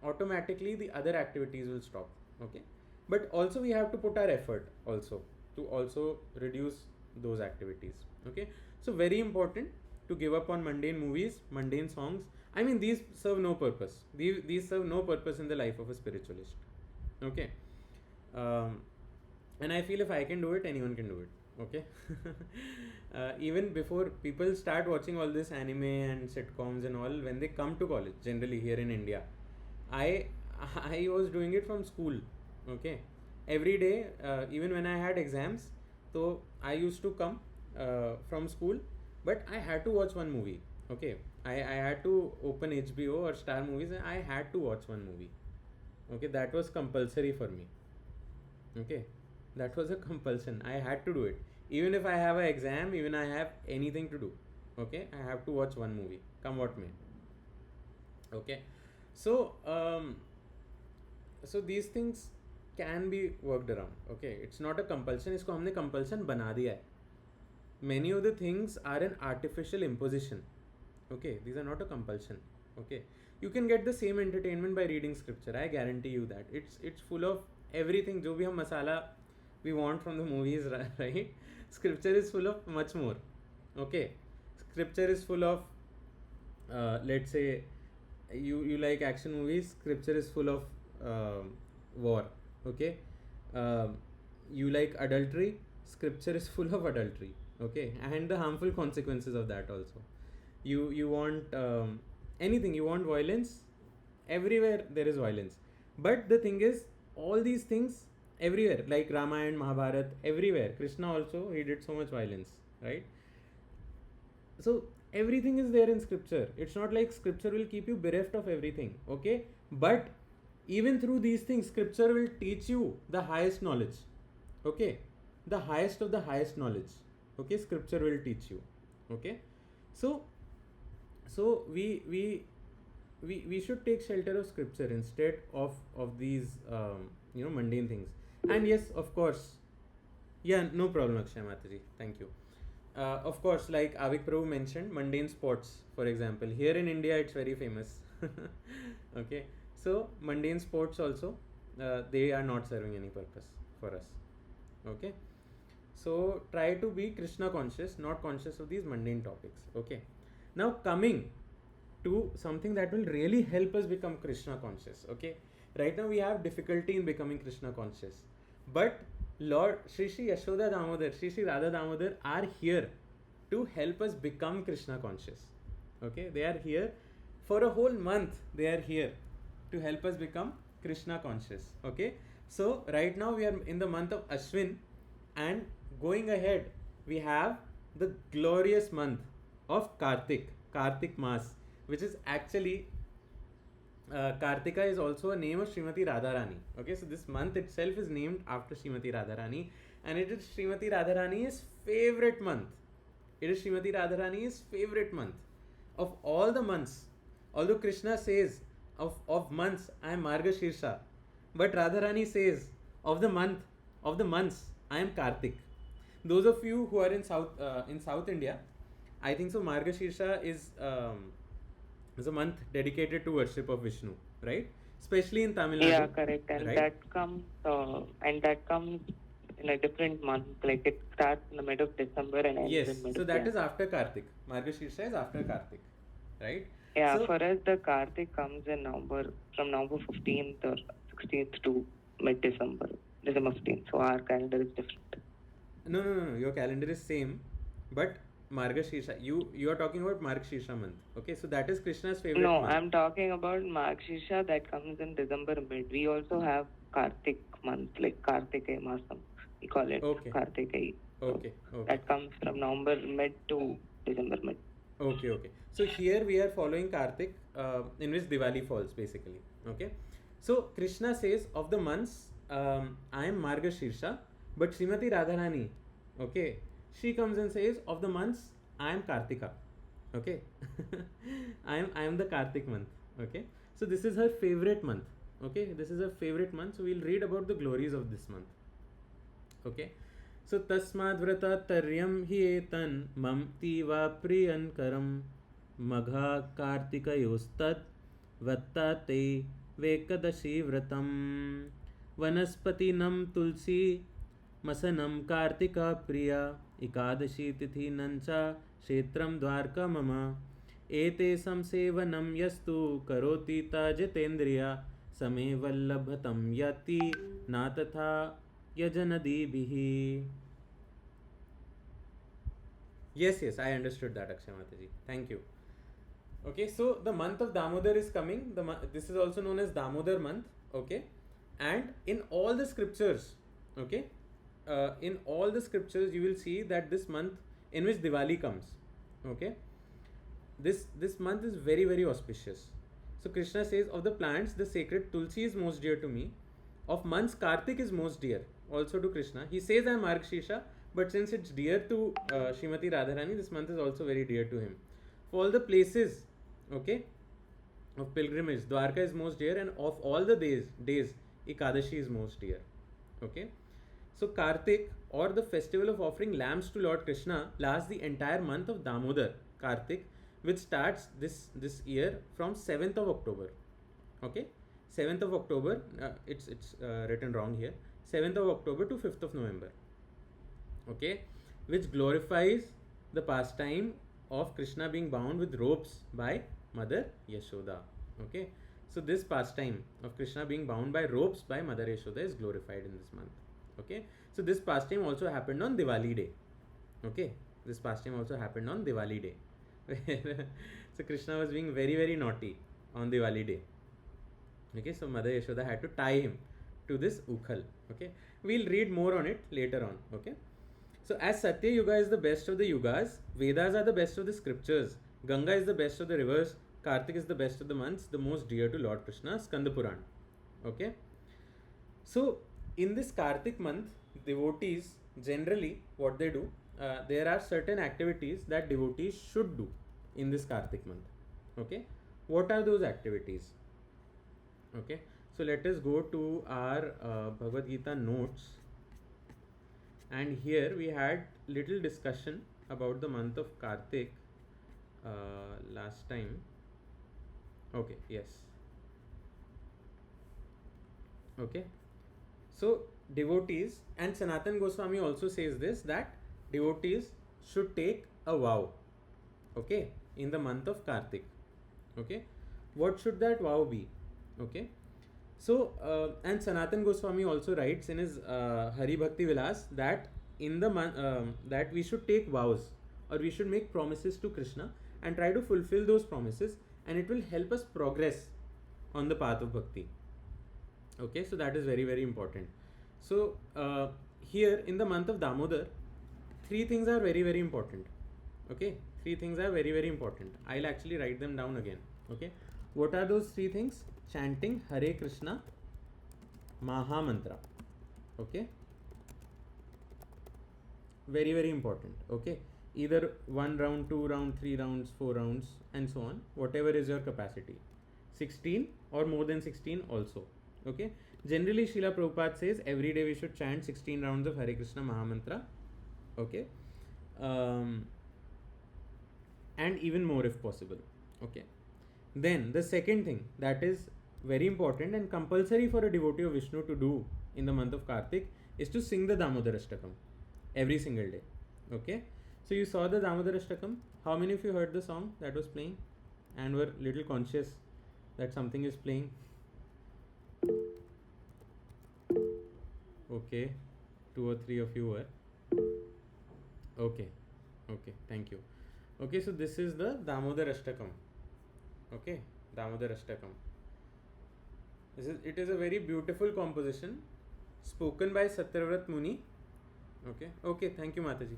automatically the other activities will stop. Okay, but also we have to put our effort also to also reduce those activities. Okay, so very important to give up on mundane movies, mundane songs. I mean, these serve no purpose. These serve no purpose in the life of a spiritualist. Okay, and I feel if I can do it, anyone can do it. Okay, even before people start watching all this anime and sitcoms and all, when they come to college, generally here in India, I I was doing it from school. Okay, every day, even when I had exams, so I used to come from school, but I had to watch one movie. Okay, I had to open HBO or Star Movies, and I had to watch one movie. Okay, that was compulsory for me. Okay, that was a compulsion. I had to do it, even if I have an exam, even I have anything to do. Okay, I have to watch one movie, come what may. Okay, so these things can be worked around. Okay, it's not a compulsion. इसको हमने compulsion बना दिया है. Many of the things are an artificial imposition. Okay, these are not a compulsion. Okay, you can get the same entertainment by reading scripture. I guarantee you that it's full of everything. जो भी हम मसाला we want from the movies, right? Scripture is full of much more. Okay, scripture is full of let's say you like action movies, scripture is full of war. Okay, you like adultery, scripture is full of adultery. Okay, and the harmful consequences of that also. You want anything, you want violence, everywhere there is violence. But the thing is, all these things everywhere, like Ramayana, Mahabharat, everywhere. Krishna also, he did so much violence, right? So everything is there in scripture. It's not like scripture will keep you bereft of everything, okay? But even through these things, scripture will teach you the highest knowledge, okay? The highest of the highest knowledge, okay? Scripture will teach you, okay? So we should take shelter of scripture instead of these mundane things. And yes, of course, yeah, no problem, Akshay Mataji. Thank you. Of course, like Avik Prabhu mentioned, mundane sports, for example. Here in India, it's very famous. Okay, so mundane sports also, they are not serving any purpose for us. Okay, so try to be Krishna conscious, not conscious of these mundane topics. Okay, now coming to something that will really help us become Krishna conscious. Okay, right now we have difficulty in becoming Krishna conscious, but Lord Shri Shri Yashoda Damodar, Shri Shri Radha Damodar are here to help us become Krishna conscious. Okay, they are here for a whole month. They are here to help us become Krishna conscious. Okay, so right now we are in the month of Ashwin, and going ahead we have the glorious month of Kartik Maas, which is actually Kartika is also a name of Srimati Radharani. Okay, so this month itself is named after Srimati Radharani, and it is Srimati Radharani's favorite month. It is Srimati Radharani's favorite month of all the months. Although Krishna says of months I am Margashirsha, but Radharani says of the months I am Kartik. Those of you who are in South India, I think so. Margashirsha is a month dedicated to worship of Vishnu, right? Especially in Tamil Nadu. Yeah, correct. And right? that comes in a different month. Like it starts in the mid of December and ends Yes, in mid so of that Jan. is after Kartik. Margashirsha is after Kartik, right? Yeah, So, for us the Kartik comes in November, from November 15th or 16th to mid December, December 15th. So our calendar is different. no. Your calendar is same, but Margashirsha. You are talking about Margashirsha month. Okay, so that is Krishna's favorite No, month. I'm talking about Margshisha that comes in December mid. We also have Kartik month, like Kartikeya Masam. We call it Okay, Kartikeya. okay, okay. That comes from November mid to December mid. Okay. So here we are following Kartik, in which Diwali falls basically. Okay. So Krishna says of the months, I am Margashirsha, but Srimati Radharani, okay, she comes and says of the months, I am Kartika. Okay. I am the Kartik month. Okay. So this is her favorite month. Okay. This is her favorite month. So we'll read about the glories of this month. Okay. So तस्माद्व्रतात्तर्यं हि एतन् मम वा प्रियङ्करं मघा कार्तिकयोस्तद् वत्ता ते वेकदशी व्रतं वनस्पतिनं तुलसी मसनं कार्तिका प्रिया एकादशी तिथिनं च क्षेत्रं द्वारका मम एते संसेवनं यस्तु करोति तजितेन्द्रिया समे वल्लभतं यति न तथा Yajanadibihi. Yes, I understood that, Akshay Mataji. Thank you. Okay, so the month of Damodar is coming. This is also known as Damodar month. Okay, and in all the scriptures, okay, in all the scriptures you will see that this month in which Diwali comes. Okay, this month is very very auspicious. So Krishna says of the plants, the sacred Tulsi is most dear to me. Of months, Kartik is most dear also to Krishna. He says I am Margshisha, but since it's dear to Srimati Radharani, this month is also very dear to him. For all the places, okay, of pilgrimage, Dwarka is most dear, and of all the days, Ekadashi is most dear. Okay, so Kartik, or the festival of offering lambs to Lord Krishna, lasts the entire month of Damodar, Kartik, which starts this year from 7th of October. Okay, 7th of October, it's written wrong here. 7th of October to 5th of November. Okay, which glorifies the pastime of Krishna being bound with ropes by Mother Yashoda. Okay, so this pastime of Krishna being bound by ropes by Mother Yashoda is glorified in this month. Okay, so this pastime also happened on Diwali day. Okay, this pastime also happened on Diwali day. So Krishna was being very very naughty on Diwali day. Okay, so Mother Yashoda had to tie him to this Ukhal. Okay, we'll read more on it later on. Okay, so as Satya Yuga is the best of the yugas, Vedas are the best of the scriptures, Ganga is the best of the rivers, Kartik is the best of the months, the most dear to Lord Krishna, Skanda Puran. Okay, so in this Kartik month, devotees generally what they do, there are certain activities that devotees should do in this Kartik month. Okay, what are those activities? Okay, so let us go to our Bhagavad Gita notes, and here we had little discussion about the month of Kartik last time. Okay, yes. Okay, so devotees, and Sanatan Goswami also says this, that devotees should take a vow, okay, in the month of Kartik. Okay, what should that vow be? Okay, so and Sanatan Goswami also writes in his Hari Bhakti Vilas that in the month that we should take vows, or we should make promises to Krishna and try to fulfill those promises, and it will help us progress on the path of bhakti. Okay, so that is very very important. So here in the month of Damodar, three things are very very important. Okay, three things are very very important. I'll actually write them down again. Okay, what are those three things? Chanting Hare Krishna Maha Mantra. Okay, very very important. Okay, either one round, two round, three rounds, four rounds, and so on, whatever is your capacity, 16 or more than 16 also. Okay, generally Srila Prabhupada says every day we should chant 16 rounds of Hare Krishna Maha Mantra. Okay, and even more if possible. Okay, then the second thing that is very important and compulsory for a devotee of Vishnu to do in the month of Kartik is to sing the Damodar Ashtakam every single day. Okay, so you saw the Damodar Ashtakam. How many of you heard the song that was playing and were little conscious that something is playing? Okay, two or three of you were. Okay, okay, thank you. Okay, so this is the Damodar Ashtakam. Okay, Damodar Ashtakam. It is a very beautiful composition spoken by Satyavrat Muni. Okay, okay, thank you Mataji.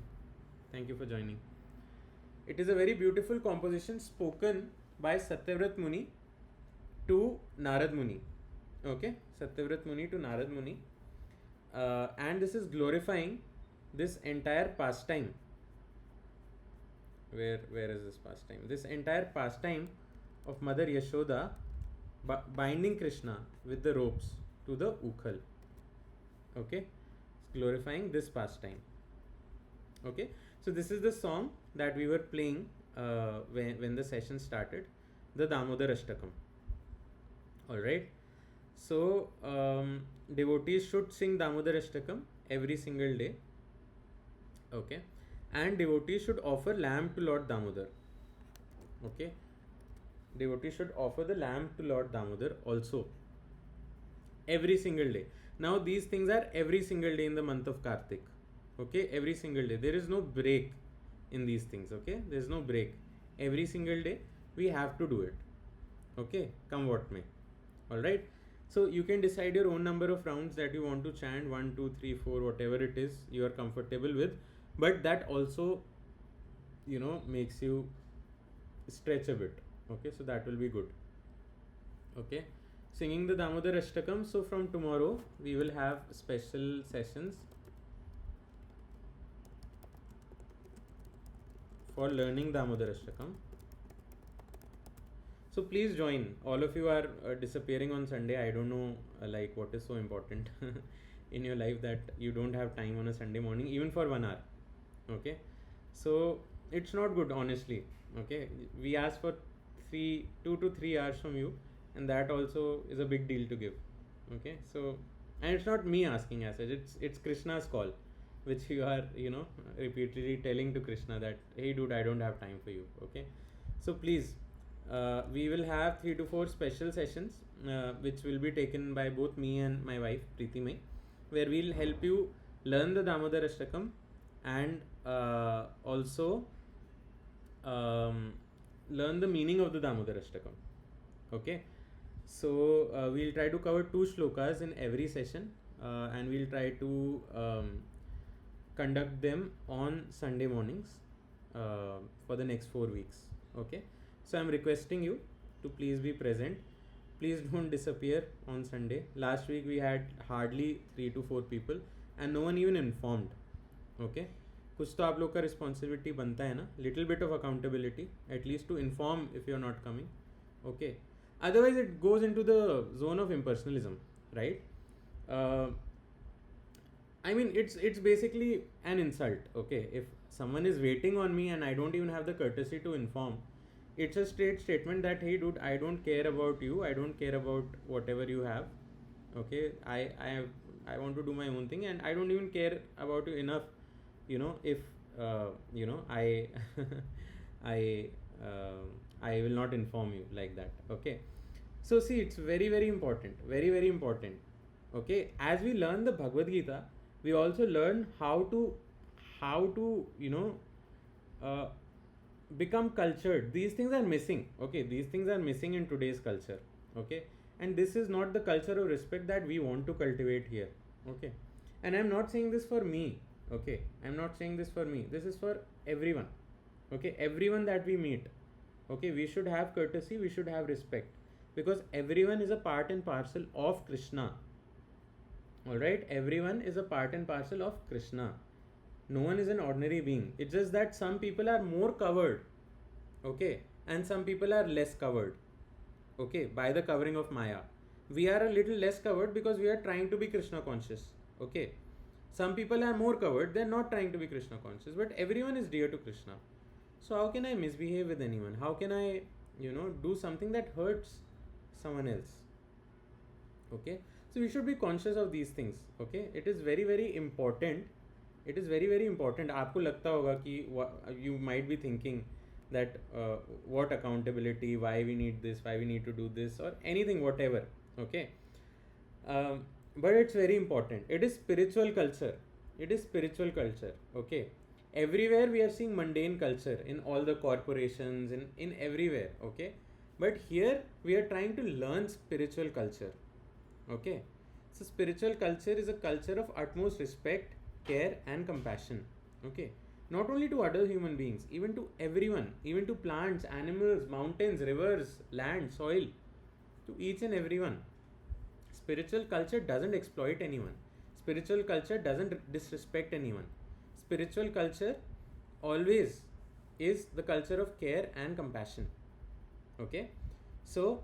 Thank you for joining. It is a very beautiful composition spoken by Satyavrat Muni to Narad Muni. Okay, Satyavrat Muni to Narad Muni. And this is glorifying this entire pastime. Where is this pastime? This entire pastime of Mother Yashoda binding Krishna with the ropes to the Ukhal. Okay, it's glorifying this pastime. Okay, so this is the song that we were playing when the session started, the Damodar Ashtakam. Alright, so devotees should sing Damodar Ashtakam every single day. Okay, and devotees should offer lamb to Lord Damodar. Okay, devotees should offer the lamb to Lord Damodar also every single day. Now these things are every single day in the month of Kartik. Okay, every single day. There is no break in these things. Okay, there is no break. Every single day we have to do it. Okay, come what may. Alright, so you can decide your own number of rounds that you want to chant, 1, 2, 3, 4, whatever it is you are comfortable with, but that also, makes you stretch a bit. Okay, so that will be good. Okay, singing the Damodar Ashtakam. So from tomorrow we will have special sessions for learning Damodar Ashtakam. So please join. All of you are disappearing on Sunday. I don't know like what is so important in your life that you don't have time on a Sunday morning even for 1 hour. Okay, so it's not good, honestly. Okay, we ask for 2 to 3 hours from you, and that also is a big deal to give. Okay, so, and it's not me asking as such, it's Krishna's call, which you are repeatedly telling to Krishna that, hey dude, I don't have time for you. Okay, so please, we will have 3 to 4 special sessions which will be taken by both me and my wife Preeti Mai, where we'll help you learn the Damodar Ashtakam and also learn the meaning of the Damodar Ashtakam. Okay, So we'll try to cover two shlokas in every session, and we'll try to conduct them on Sunday mornings for the next 4 weeks. Okay, so I'm requesting you to please be present. Please don't disappear on Sunday. Last week we had hardly 3 to 4 people, and no one even informed. Okay, कुछ तो आप लोग का responsibility बनता है ना, little bit of accountability at least to inform if you are not coming. Okay, otherwise it goes into the zone of impersonalism, right? I mean, it's basically an insult. Okay, if someone is waiting on me and I don't even have the courtesy to inform, it's a straight statement that, hey dude, I don't care about you, I don't care about whatever you have. Okay, I want to do my own thing, and I don't even care about you enough, if I I I will not inform you like that. Okay, so see, it's very very important, very very important. Okay, as we learn the Bhagavad Gita, we also learn how to uh, become cultured. These things are missing. Okay, these things are missing in today's culture. Okay, and this is not the culture of respect that we want to cultivate here. Okay, and I'm not saying this for me. Okay, I'm not saying this for me, this is for everyone. Okay, everyone that we meet. Okay, we should have courtesy, we should have respect, because everyone is a part and parcel of Krishna. All right, everyone is a part and parcel of Krishna. No one is an ordinary being. It's just that some people are more covered, okay, and some people are less covered, okay, by the covering of Maya. We are a little less covered because we are trying to be Krishna conscious. Okay, some people are more covered, they're not trying to be Krishna conscious, but everyone is dear to Krishna. So how can I misbehave with anyone? How can I do something that hurts someone else? Okay, so we should be conscious of these things. Okay, it is very very important. It is very very important. आपको लगता होगा कि you might be thinking that what accountability, why we need this, why we need to do this, or anything, whatever. Okay, but it's very important. It is spiritual culture. It is spiritual culture. Okay, everywhere we are seeing mundane culture in all the corporations, in everywhere. Okay, but here we are trying to learn spiritual culture. Okay, so spiritual culture is a culture of utmost respect, care, and compassion. Okay, not only to other human beings, even to everyone, even to plants, animals, mountains, rivers, land, soil, to each and everyone. Spiritual culture doesn't exploit anyone. Spiritual culture doesn't disrespect anyone. Spiritual culture always is the culture of care and compassion. Okay, so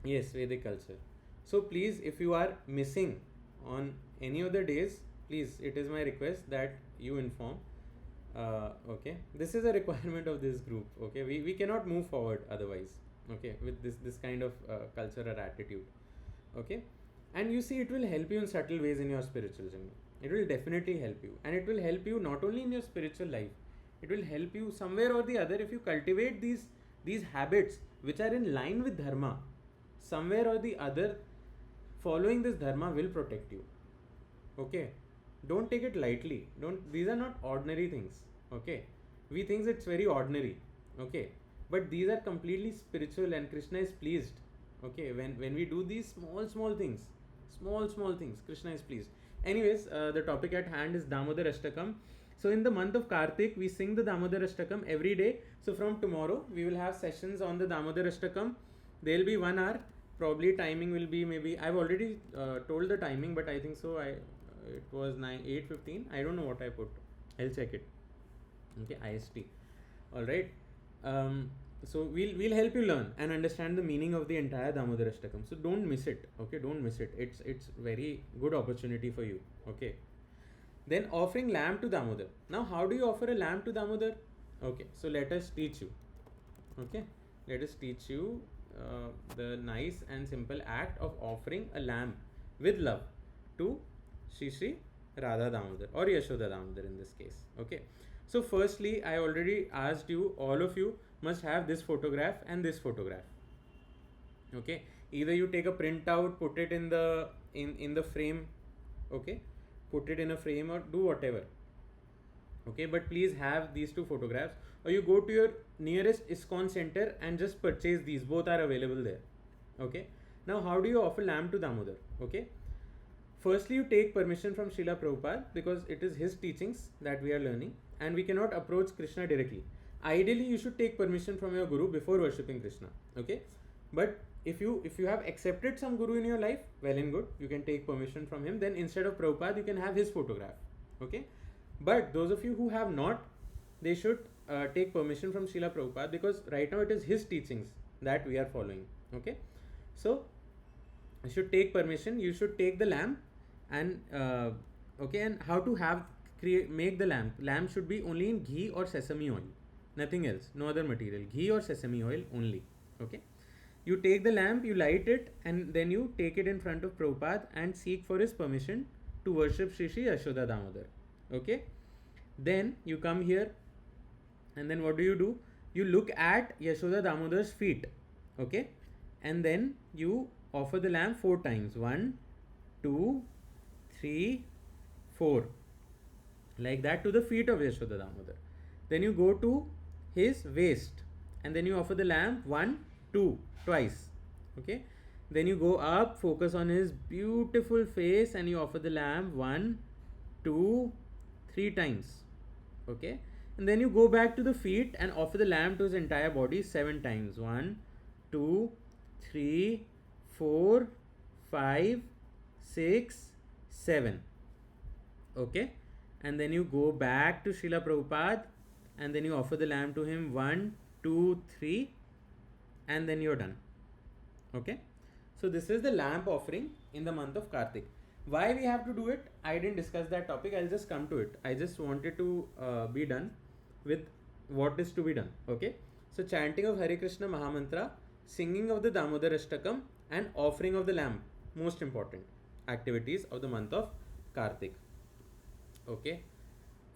yes, Vedic culture. So please, if you are missing on any of the days, please, it is my request that you inform. Okay, this is a requirement of this group. Okay, we cannot move forward otherwise. Okay, with this kind of culture or attitude. Okay, and you see, it will help you in subtle ways in your spiritual journey. It will definitely help you, and it will help you not only in your spiritual life. It will help you somewhere or the other if you cultivate these habits which are in line with dharma. Somewhere or the other, following this dharma will protect you. Okay, don't take it lightly. Don't, these are not ordinary things. Okay, we think it's very ordinary. Okay, but these are completely spiritual, and Krishna is pleased. Okay, when we do these small things, small things, Krishna is pleased. Anyways, the topic at hand is Damodar Ashtakam. So in the month of Kartik, we sing the Damodar Ashtakam every day. So from tomorrow, we will have sessions on the Damodar Ashtakam. There will be 1 hour. Probably timing will be, maybe I've already told the timing, but I think so. It was 8:15. I don't know what I put. I'll check it. Okay, IST. All right. So we'll help you learn and understand the meaning of the entire Damodar Ashtakam. So don't miss it. Okay, don't miss it. It's very good opportunity for you. Okay. Then offering lamb to Damodar. Now, how do you offer a lamb to Damodar? Okay, so let us teach you. Okay, let us teach you the nice and simple act of offering a lamb with love to Shri Radha Damodar or Yashoda Damodar in this case. Okay, so firstly, I already asked you, all of you must have this photograph and this photograph. Okay, either you take a printout, put it in the frame. Okay, put it in a frame or do whatever. Okay, but please have these two photographs, or you go to your nearest ISKCON center and just purchase these. Both are available there. Okay. Now, how do you offer lamb to Damodar? Okay. Firstly, you take permission from Srila Prabhupada because it is his teachings that we are learning, and we cannot approach Krishna directly. Ideally, you should take permission from your guru before worshipping Krishna. Okay, but if you have accepted some guru in your life, well and good, you can take permission from him. Then instead of Prabhupada, you can have his photograph. Okay, but those of you who have not, they should take permission from Srila Prabhupada because right now it is his teachings that we are following. Okay, so you should take permission. You should take the lamb, and okay, and how to have create make the lamb. Lamb should be only in ghee or sesame oil, nothing else, no other material. Ghee or sesame oil only. Okay, you take the lamp, you light it, and then you take it in front of Prabhupada and seek for his permission to worship Sri Sri Yashoda Damodar. Okay, then you come here, and then what do? You look at Yashoda Damodar's feet. Okay, and then you offer the lamb 4 times. 1, 2, 3, 4. Like that to the feet of Yashoda Damodar. Then you go to his waist, and then you offer the lamb 1, 2, twice. Okay. Then you go up, focus on his beautiful face, and you offer the lamb 1, 2, 3 times. Okay, and then you go back to the feet and offer the lamb to his entire body 7 times. 1, 2, 3, 4, 5, 6, 7. Okay, and then you go back to Srila Prabhupada, and then you offer the lamb to him 1, 2, 3, and then you're done. Okay, so this is the lamp offering in the month of Kartik. Why we have to do it? I didn't discuss that topic. I'll just come to it. I just wanted to be done with what is to be done. Okay, so chanting of Hare Krishna Mahamantra, singing of the Damodar Ashtakam, and offering of the lamp, most important activities of the month of Kartik. Okay,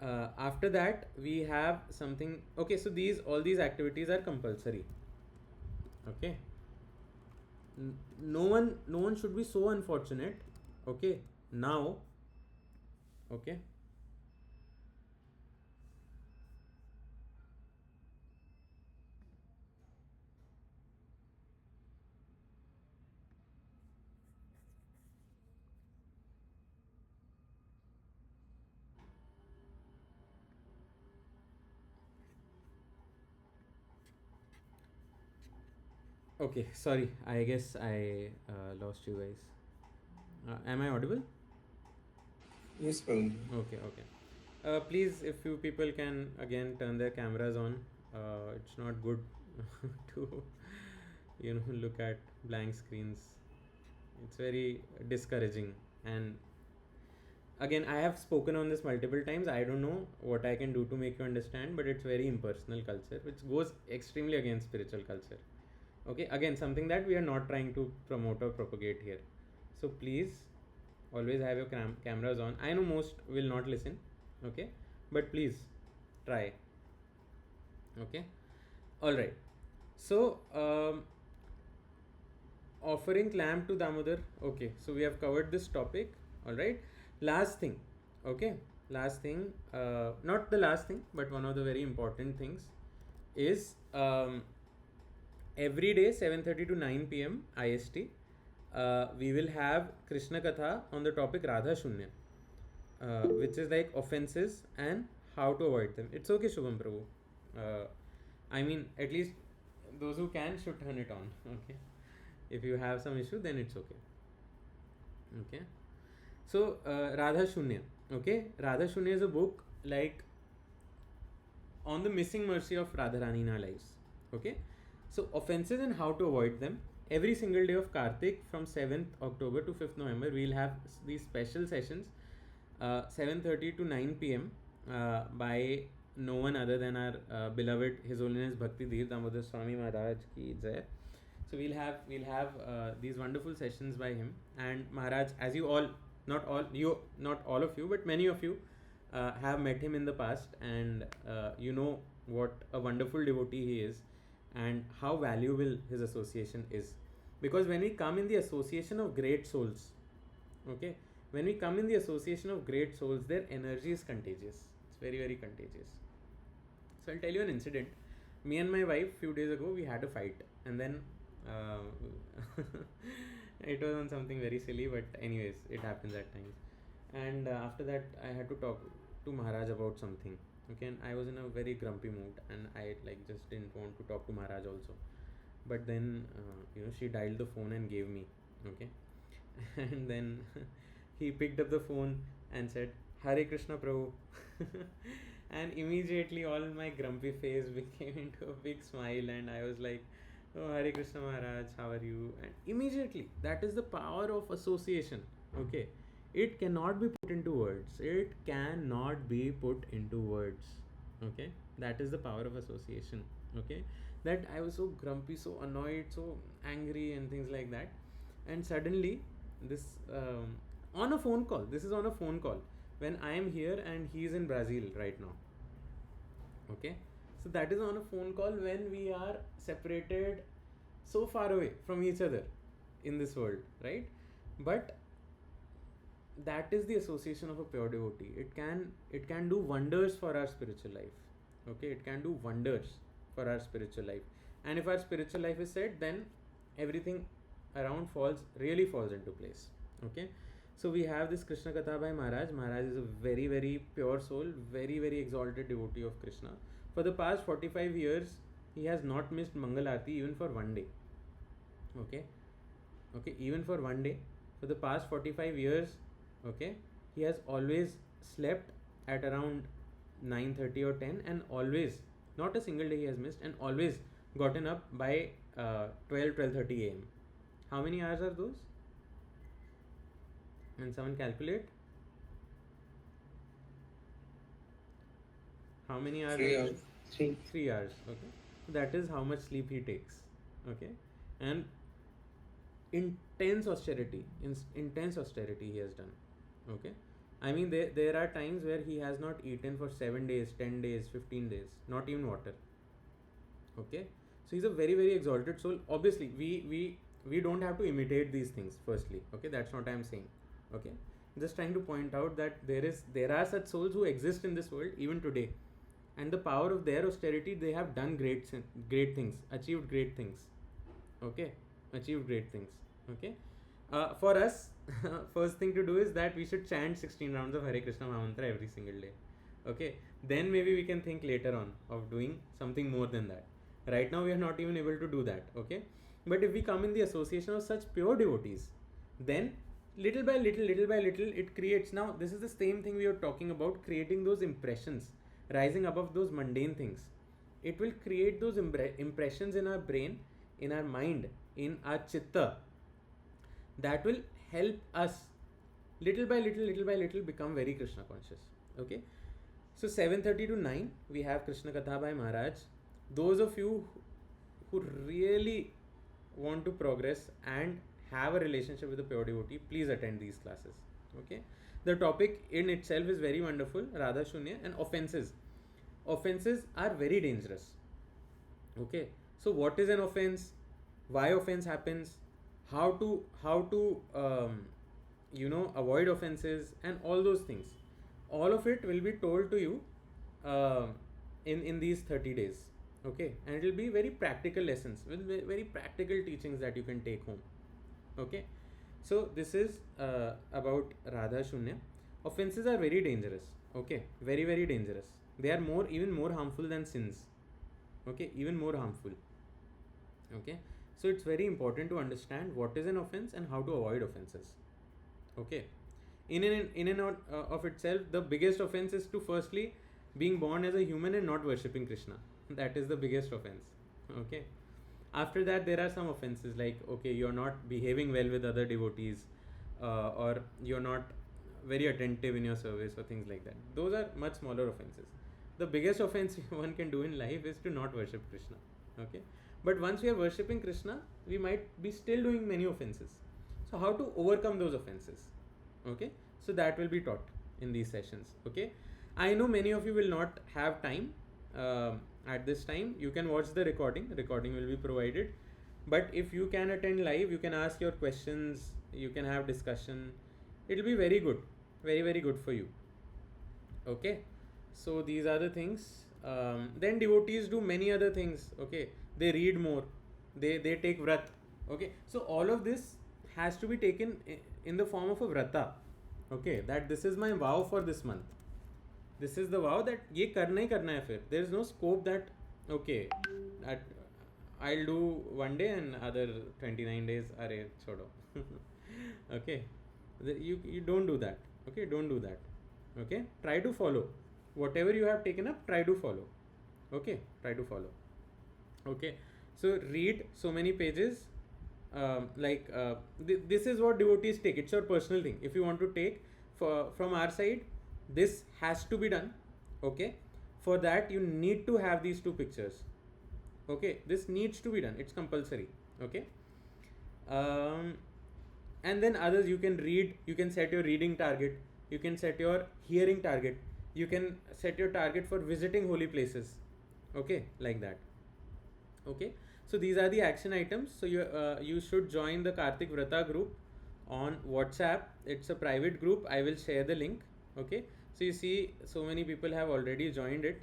after that we have something. Okay, so all these activities are compulsory. Okay, no one should be so unfortunate. Okay, now, okay, okay, sorry, I guess I lost you guys. Am I audible? Yes, Prabhu. Okay. Please, if few people can again turn their cameras on. It's not good to look at blank screens. It's very discouraging. And again, I have spoken on this multiple times. I don't know what I can do to make you understand, but it's very impersonal culture, which goes extremely against spiritual culture. Okay, again, something that we are not trying to promote or propagate here. So please, always have your cameras on. I know most will not listen. Okay, but please try. Okay, all right. So offering lamp to Damodar. Okay, so we have covered this topic. All right, last thing. Okay, last thing, not the last thing, but one of the very important things is every day 7:30 to 9 p.m. IST, we will have Krishna Katha on the topic Radha Shunya, which is like offenses and how to avoid them. It's okay, Shubham Prabhu. I mean, at least those who can should turn it on. Okay, if you have some issue, then it's okay. Okay, so Radha Shunya. Okay, Radha Shunya is a book like on the missing mercy of Radharani in our lives. Okay, so offenses and how to avoid them. Every single day of Kartik from 7th October to 5th November, we'll have these special sessions, 7:30 to 9 p.m. By no one other than our beloved His Holiness Bhakti Dheer Damodar Swami Maharaj ki jai. So we'll have these wonderful sessions by him and Maharaj. As you all, not all of you, but many of you have met him in the past, and you know what a wonderful devotee he is and how valuable his association is. Because when we come in the association of great souls, okay, when we come in the association of great souls, their energy is contagious. It's very, very contagious. So I'll tell you an incident. Me and my wife, few days ago, we had a fight, and then It was on something very silly, but anyways, it happens at times. And after that, I had to talk to Maharaj about something. Okay, and I was in a very grumpy mood, and I like just didn't want to talk to Maharaj also. But then, she dialed the phone and gave me. Okay, and then he picked up the phone and said, "Hare Krishna, Prabhu." And immediately, all my grumpy face became into a big smile, and I was like, "Oh, Hare Krishna Maharaj, how are you?" And immediately, that is the power of association. Okay, it cannot be put into words. It cannot be put into words. Okay, that is the power of association. Okay, that I was so grumpy, so annoyed, so angry, and things like that. And suddenly, this on a phone call, this is on a phone call when I am here and he's in Brazil right now. Okay, so that is on a phone call when we are separated so far away from each other in this world, right? But that is the association of a pure devotee. It can do wonders for our spiritual life. Okay, it can do wonders for our spiritual life. And if our spiritual life is set, then everything around falls into place. Okay, so we have this Krishna Katha by Maharaj is a very very pure soul, very very exalted devotee of Krishna. For the past 45 years he has not missed Mangal Aarti even for one day. Okay, okay, even for one day. For the past 45 years, okay, he has always slept at around 9:30 or 10, and always, not a single day he has missed, and always gotten up by 12:30 a.m. How many hours are those? And someone calculate how many hours? 3 hours. 3 hours. Okay, that is how much sleep he takes. Okay, and intense austerity he has done. Okay, I mean, there are times where he has not eaten for 7 days, 10 days, 15 days, not even water. Okay, so he's a very very exalted soul. Obviously, we don't have to imitate these things firstly. Okay, that's not I'm saying. Okay, just trying to point out that there are such souls who exist in this world even today, and the power of their austerity, they have done great things, achieved great things. Okay, achieved great things. Okay, for us, first thing to do is that we should chant 16 rounds of Hare Krishna Mahamantra every single day. Okay, then maybe we can think later on of doing something more than that. Right now we are not even able to do that. Okay, but if we come in the association of such pure devotees, then little by little, it creates. Now this is the same thing we are talking about, creating those impressions, rising above those mundane things. It will create those impressions in our brain, in our mind, in our chitta, that will help us little by little become very Krishna conscious. Okay, so 7:30 to 9 we have Krishna Katha by Maharaj. Those of you who really want to progress and have a relationship with a pure devotee, please attend these classes. Okay, the topic in itself is very wonderful, Radha Shunya and offenses. Offenses are very dangerous. Okay, so what is an offense, why offense happens, how to avoid offenses, and all those things, all of it will be told to you in these 30 days. Okay, and it will be very practical lessons with very practical teachings that you can take home. Okay, so this is about Radha Shunya. Offenses are very dangerous. Okay, very very dangerous. They are even more harmful than sins. Okay, even more harmful. Okay, so it's very important to understand what is an offense and how to avoid offenses. Okay, in and of itself, the biggest offense is to firstly being born as a human and not worshipping Krishna. That is the biggest offense. Okay, after that there are some offenses like, okay, you're not behaving well with other devotees, or you're not very attentive in your service, or things like that. Those are much smaller offenses. The biggest offense one can do in life is to not worship Krishna. Okay, but once we are worshipping Krishna, we might be still doing many offenses. So how to overcome those offenses? Okay, so that will be taught in these sessions. Okay, I know many of you will not have time at this time. You can watch the recording will be provided, but if you can attend live, you can ask your questions, you can have discussion. It will be very good, very very good for you. Okay, so these are the things. Then devotees do many other things. Okay, they read more. they take vrat. Okay, so all of this has to be taken in the form of a vrata. Okay, that this is my vow for this month. This is the vow that ये करना ही करना है फिर. There is no scope that okay that I'll do one day and other 29 days अरे छोड़ो. Okay, you don't do that. Okay, don't do that. Okay, try to follow whatever you have taken up. Try to follow. Okay, try to follow. Okay, so read so many pages. This is what devotees take. It's your personal thing. If you want to take from our side, this has to be done. Okay, for that you need to have these two pictures. Okay, this needs to be done. It's compulsory. Okay, um, and then others you can read. You can set your reading target. You can set your hearing target. You can set your target for visiting holy places. Okay, like that. Okay, so these are the action items. So you should join the Kartik Vrata group on WhatsApp. It's a private group. I will share the link. Okay, so you see so many people have already joined it.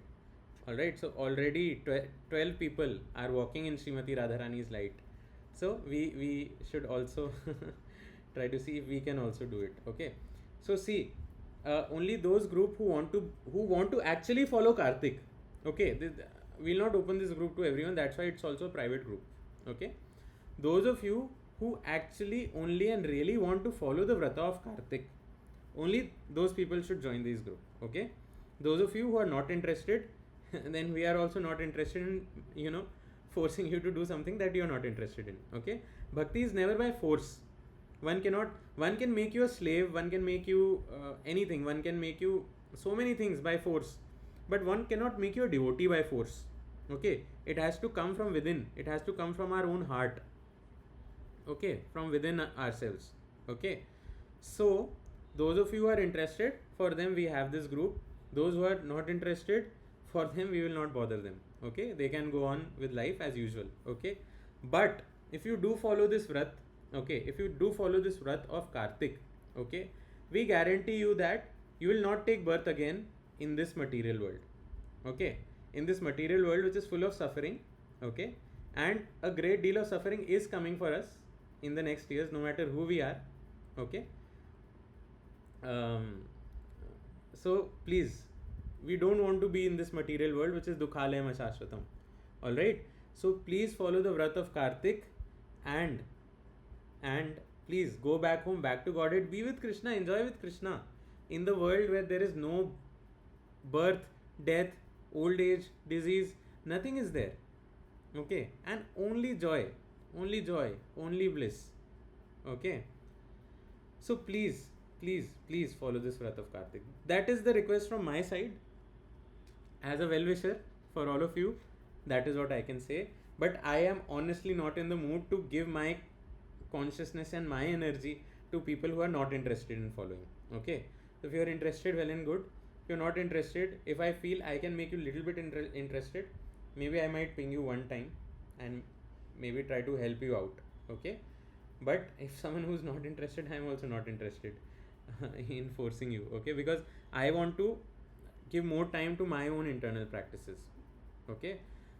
All right, so already 12 people are walking in Srimati Radharani's light. So we should also try to see if we can also do it. Okay, so see, only those group who want to actually follow Kartik. Okay, we'll not open this group to everyone. That's why it's also a private group. Okay, those of you who actually only and really want to follow the vrata of Kartik, only those people should join this group. Okay, those of you who are not interested, then we are also not interested in forcing you to do something that you are not interested in. Okay, bhakti is never by force. One can make you a slave, one can make you anything, one can make you so many things by force, but one cannot make you a devotee by force. Okay, it has to come from within, it has to come from our own heart. Okay, from within ourselves. Okay, so those of you who are interested, for them we have this group. Those who are not interested, for them we will not bother them. Okay, they can go on with life as usual. Okay, but if you do follow this vrat, okay, if you do follow this vrat of Kartik, okay, we guarantee you that you will not take birth again in this material world. Okay, in this material world which is full of suffering. Okay, and a great deal of suffering is coming for us in the next years, no matter who we are. Okay, so please, we don't want to be in this material world which is dukhalayam ashashvatam. All right, so please follow the vrat of Kartik, and please go back home, back to Godhead, be with Krishna, enjoy with Krishna in the world where there is no birth, death, old age, disease, nothing is there. Okay, and only joy, only bliss. Okay, so please follow this vrat of Kartik. That is the request from my side as a well-wisher for all of you. That is what I can say, but I am honestly not in the mood to give my consciousness and my energy to people who are not interested in following. Okay, so if you are interested, well and good. If you're not interested, if I feel I can make you little bit interested, maybe I might ping you one time and maybe try to help you out. Okay, but if someone who's not interested, I'm also not interested in forcing you. Okay, because I want to give more time to my own internal practices. Okay,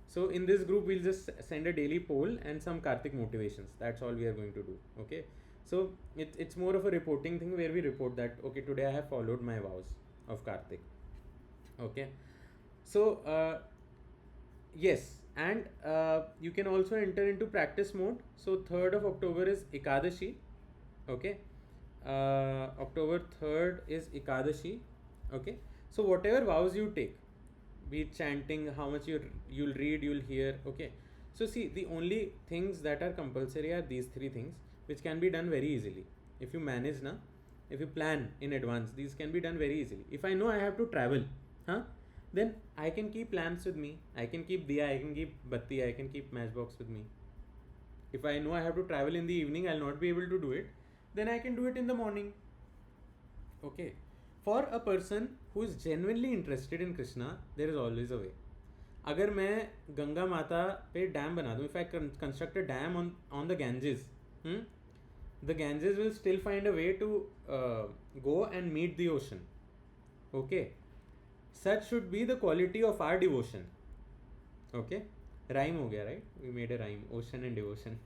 so in this group we'll just send a daily poll and some Kartik motivations. That's all we are going to do. Okay, so it's more of a reporting thing where we report that okay, today I have followed my vows of Kartik. Okay, so yes, and you can also enter into practice mode. So 3rd of October is Ekadashi. Okay, October 3rd is Ekadashi. Okay, so whatever vows you take, be it chanting, how much you'll read, you'll hear. Okay, so see, the only things that are compulsory are these 3 things, which can be done very easily if you manage na. If you plan in advance, these can be done very easily. If I know I have to travel, then I can keep lamps with me, I can keep diya, I can keep batti, I can keep matchbox with me. If I know I have to travel in the evening, I'll not be able to do it, then I can do it in the morning. Okay, for a person who is genuinely interested in Krishna, there is always a way. अगर मैं गंगा माता पे dam बना दूँ, if I construct a dam on the Ganges, the Ganges will still find a way to go and meet the ocean. Okay, such should be the quality of our devotion. Okay, Rhyme ho gaya, right? We made a rhyme, ocean and devotion.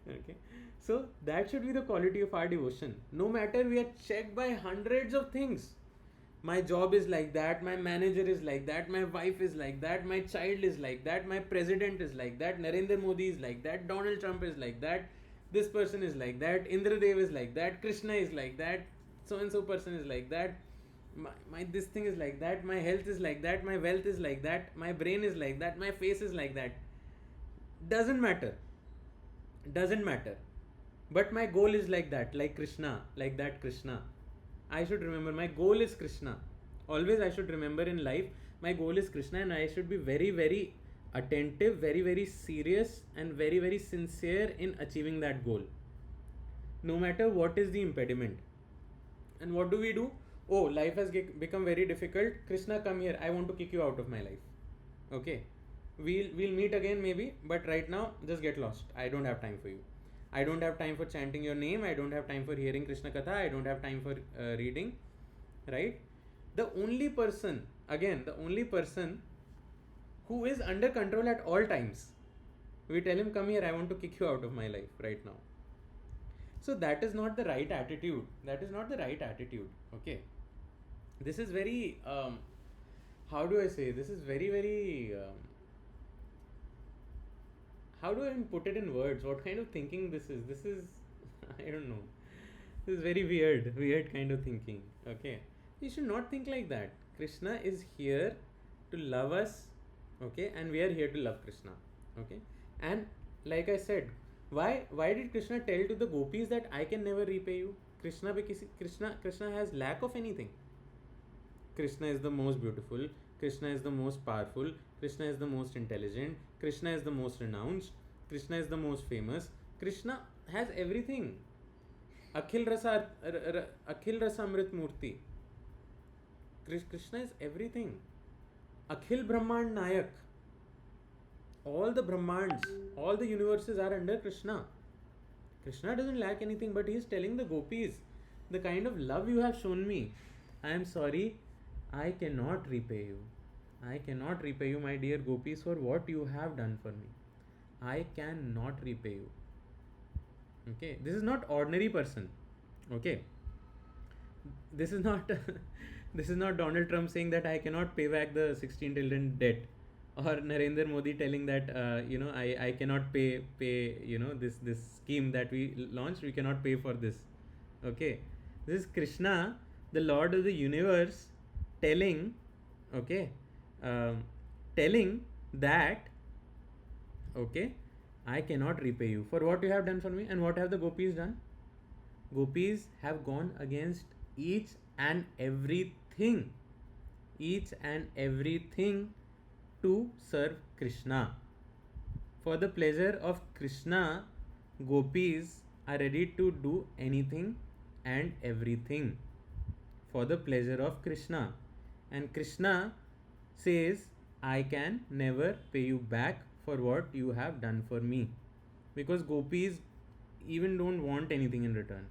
Okay, so that should be the quality of our devotion. No matter we are checked by hundreds of things. My job is like that, my manager is like that, my wife is like that, my child is like that, my president is like that, Narendra Modi is like that, Donald Trump is like that, this person is like that, Indradev is like that, Krishna is like that, so and so person is like that, my this thing is like that, my health is like that, my wealth is like that, my brain is like that, my face is like that. Doesn't matter. Doesn't matter. But my goal is like Krishna, like that Krishna. I should remember my goal is Krishna. Always I should remember in life my goal is Krishna, and I should be very, very attentive, very, very serious, and very, very sincere in achieving that goal. No matter what is the impediment. And what do? Oh, life has become very difficult. Krishna, come here. I want to kick you out of my life. Okay. We'll meet again maybe, but right now just get lost. I don't have time for you. I don't have time for chanting your name. I don't have time for hearing Krishna Katha. I don't have time for reading. Right? The only person, again, the only person who is under control at all times, we tell him, come here, I want to kick you out of my life right now. So that is not the right attitude. That is not the right attitude. Okay. This is very, how do I say? This is very, very, how do I even put it in words? What kind of thinking this is? This is, I don't know. This is very weird kind of thinking. Okay. You should not think like that. Krishna is here to love us. Okay. And we are here to love Krishna. Okay. And like I said, why did Krishna tell to the gopis that I can never repay you? Krishna has lack of anything. Krishna is the most beautiful, Krishna is the most powerful, Krishna is the most intelligent, Krishna is the most renounced, Krishna is the most famous. Krishna has everything. Akhil Rasa Amrit Murti. Krishna is everything. Akhil Brahmand Nayak. All the Brahmands, all the universes are under Krishna. Krishna doesn't lack anything, but he is telling the gopis, the kind of love you have shown me, I am sorry, I cannot repay you. I cannot repay you, my dear gopis, for what you have done for me. I cannot repay you. Okay, this is not ordinary person. Okay, this is not this is not Donald Trump saying that I cannot pay back the 16 trillion debt, or Narendra Modi telling that I cannot pay this scheme that we launched, we cannot pay for this. Okay, this is Krishna, the Lord of the universe, telling, okay, telling that, okay, I cannot repay you for what you have done for me. And what have the gopis done? Gopis have gone against each and everything to serve Krishna. For the pleasure of Krishna, gopis are ready to do anything and everything for the pleasure of Krishna. And Krishna says, I can never pay you back for what you have done for me. Because gopis even don't want anything in return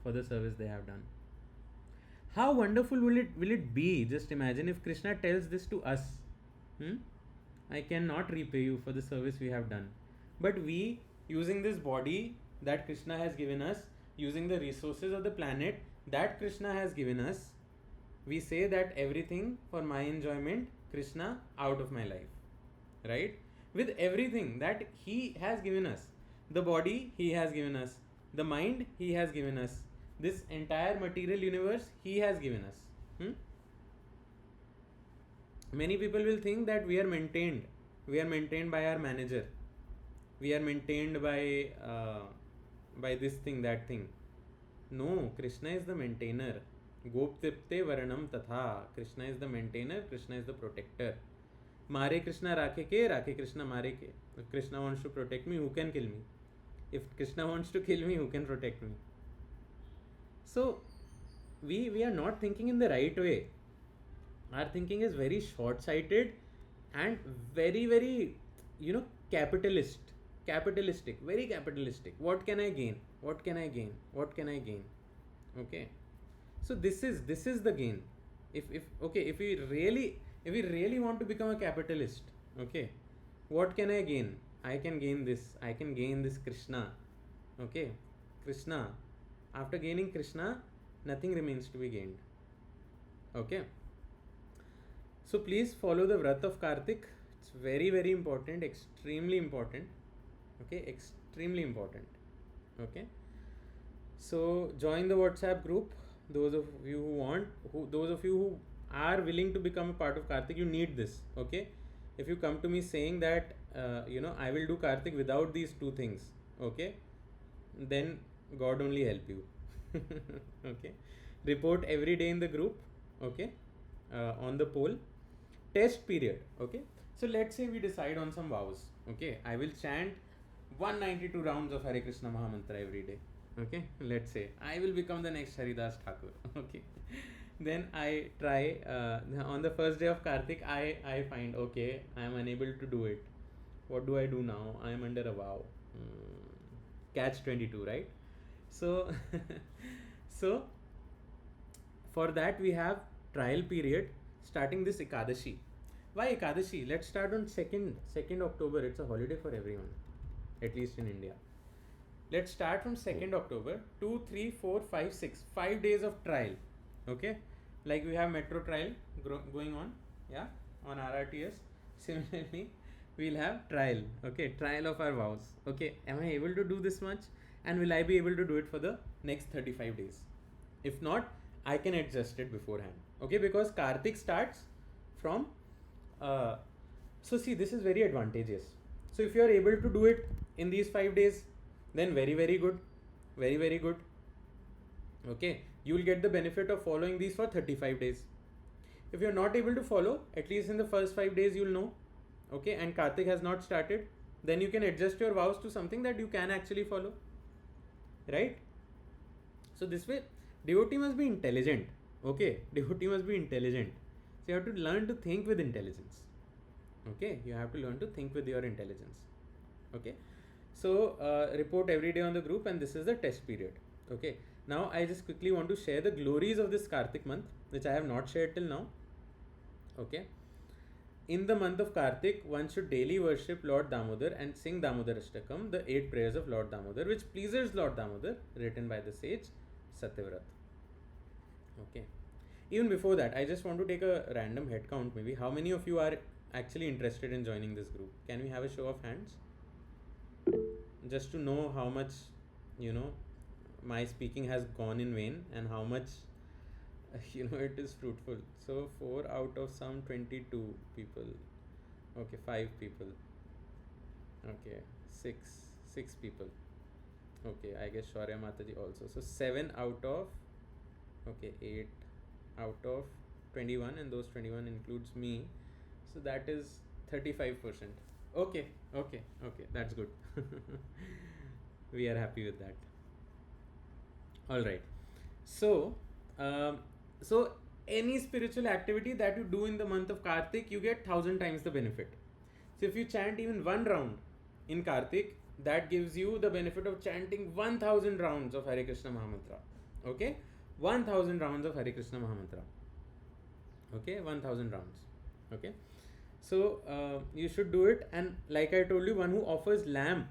for the service they have done. How wonderful will it be? Just imagine if Krishna tells this to us. I cannot repay you for the service we have done. But we, using this body that Krishna has given us, using the resources of the planet that Krishna has given us, we say that everything for my enjoyment, Krishna, out of my life. Right? With everything that He has given us. The body He has given us. The mind He has given us. This entire material universe He has given us. Many people will think that we are maintained by our manager, we are maintained by this thing, that thing. No, Krishna is the maintainer. Goptipte varanam tatha. Krishna is the maintainer, Krishna is the protector. Mare Krishna rakhe Krishna mare ke. If Krishna wants to protect me, who can kill me? If Krishna wants to kill me, who can protect me? So we are not thinking in the right way. Our thinking is very short-sighted and very, very, capitalistic, very capitalistic. What can I gain? Okay. So this is the gain. If we really want to become a capitalist, Okay, what can I gain? I can gain this, I can gain this Krishna. Okay, Krishna. After gaining Krishna, nothing remains to be gained. Okay, so please follow the Vrat of Kartik. It's very, very important, extremely important. Okay, extremely important. Okay, so join the WhatsApp group. Those of you who want, those of you who are willing to become a part of Kartik, you need this. Okay, if you come to me saying that I will do Kartik without these two things, okay, then God only help you. Okay, report every day in the group. Okay, on the poll. Test period. Okay, so let's say we decide on some vows. Okay, I will chant 192 rounds of Hare Krishna Mahamantra every day. Okay, let's say I will become the next Haridas Thakur. Okay, then I try on the first day of Kartik. I find, okay, I am unable to do it. What do I do now? I am under a vow. Catch 22, right? So so for that we have trial period starting this Ekadashi. Why Ekadashi? Let's start on 2nd October. It's a holiday for everyone, at least in India. Let's start from 2nd October. 2, 3, 4, 5, 6. 5 days of trial. Okay, like we have metro trial going on, yeah, on RRTS. Similarly, we'll have trial. Okay, trial of our vows. Okay, am I able to do this much, and will I be able to do it for the next 35 days? If not, I can adjust it beforehand. Okay, because Kartik starts from so see, this is very advantageous. So if you are able to do it in these 5 days, then very, very good, very, very good. Okay, you will get the benefit of following these for 35 days. If you are not able to follow, at least in the first 5 days you'll know. Okay, and Kartik has not started, then you can adjust your vows to something that you can actually follow, right? So this way, devotee must be intelligent. Okay, devotee must be intelligent. So you have to learn to think with intelligence. Okay, you have to learn to think with your intelligence. Okay, so report every day on the group, and this is the test period. Okay, now I just quickly want to share the glories of this Kartik month, which I have not shared till now. Okay, in the month of Kartik, one should daily worship Lord Damodar and sing Damodar Ashtakam, the 8 prayers of Lord Damodar, which pleases Lord Damodar, written by the sage Satyavrat. Okay, even before that, I just want to take a random head count. Maybe how many of you are actually interested in joining this group? Can we have a show of hands? Just to know how much, my speaking has gone in vain, and how much it is fruitful. So 4 out of some 22 people. Okay, 5 people. Okay, 6 people. Okay, I guess Shaurya Mataji also. So 7 out of, okay, 8 out of 21, and those 21 includes me. So that is 35%. Okay, that's good. We are happy with that. All right. So, so any spiritual activity that you do in the month of Kartik, you get 1,000 times the benefit. So if you chant even 1 round in Kartik, that gives you the benefit of chanting 1,000 rounds of Hare Krishna Mahamantra. Okay, 1,000 rounds of Hare Krishna Mahamantra. Okay, 1,000 rounds. Okay, so you should do it. And like I told you, one who offers lamp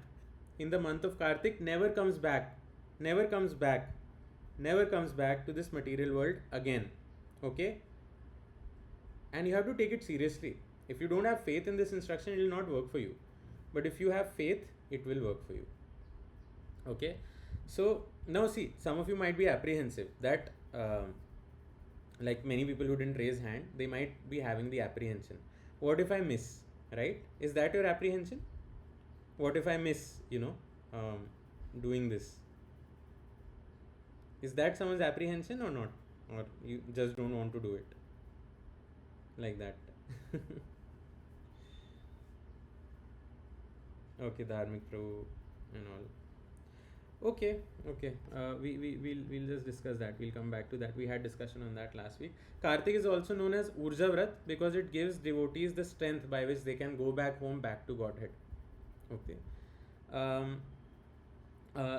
in the month of Kartik never comes back, never comes back, never comes back to this material world again. Okay, and you have to take it seriously. If you don't have faith in this instruction, it will not work for you. But if you have faith, it will work for you. Okay, so now see, some of you might be apprehensive that like many people who didn't raise hand, they might be having the apprehension, what if I miss, right? Is that your apprehension? What if I miss, doing this? Is that someone's apprehension or not? Or you just don't want to do it like that? Okay, Dharmik Prabhu and all. Okay. We'll just discuss that. We'll come back to that. We had discussion on that last week. Kartik is also known as Urja Vrat because it gives devotees the strength by which they can go back home, back to Godhead. Okay.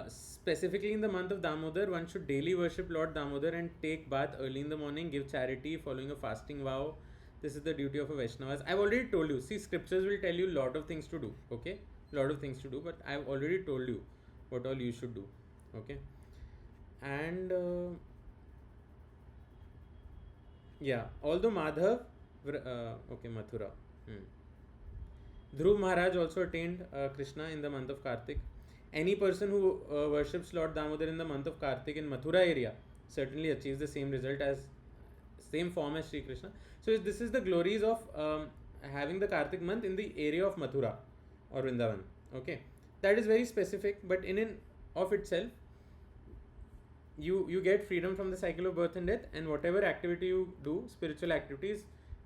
Specifically in the month of Damodar, one should daily worship Lord Damodar and take bath early in the morning, give charity following a fasting vow, This is the duty of a Vaishnavas. I've already told you. See, scriptures will tell you a lot of things to do. Okay, lot of things to do, but I've already told you what all you should do. Okay, and yeah, although Madhav, okay, Mathura. Hmm. Dhruv Maharaj also attained Krishna in the month of Kartik. Any person who worships Lord Damodar in the month of Kartik in Mathura area certainly achieves the same result as same form as Sri Krishna. So this is the glories of having the Kartik month in the area of Mathura or Vrindavan. Okay, that is very specific, but in and of itself, you get freedom from the cycle of birth and death, and whatever activity you do, spiritual activities,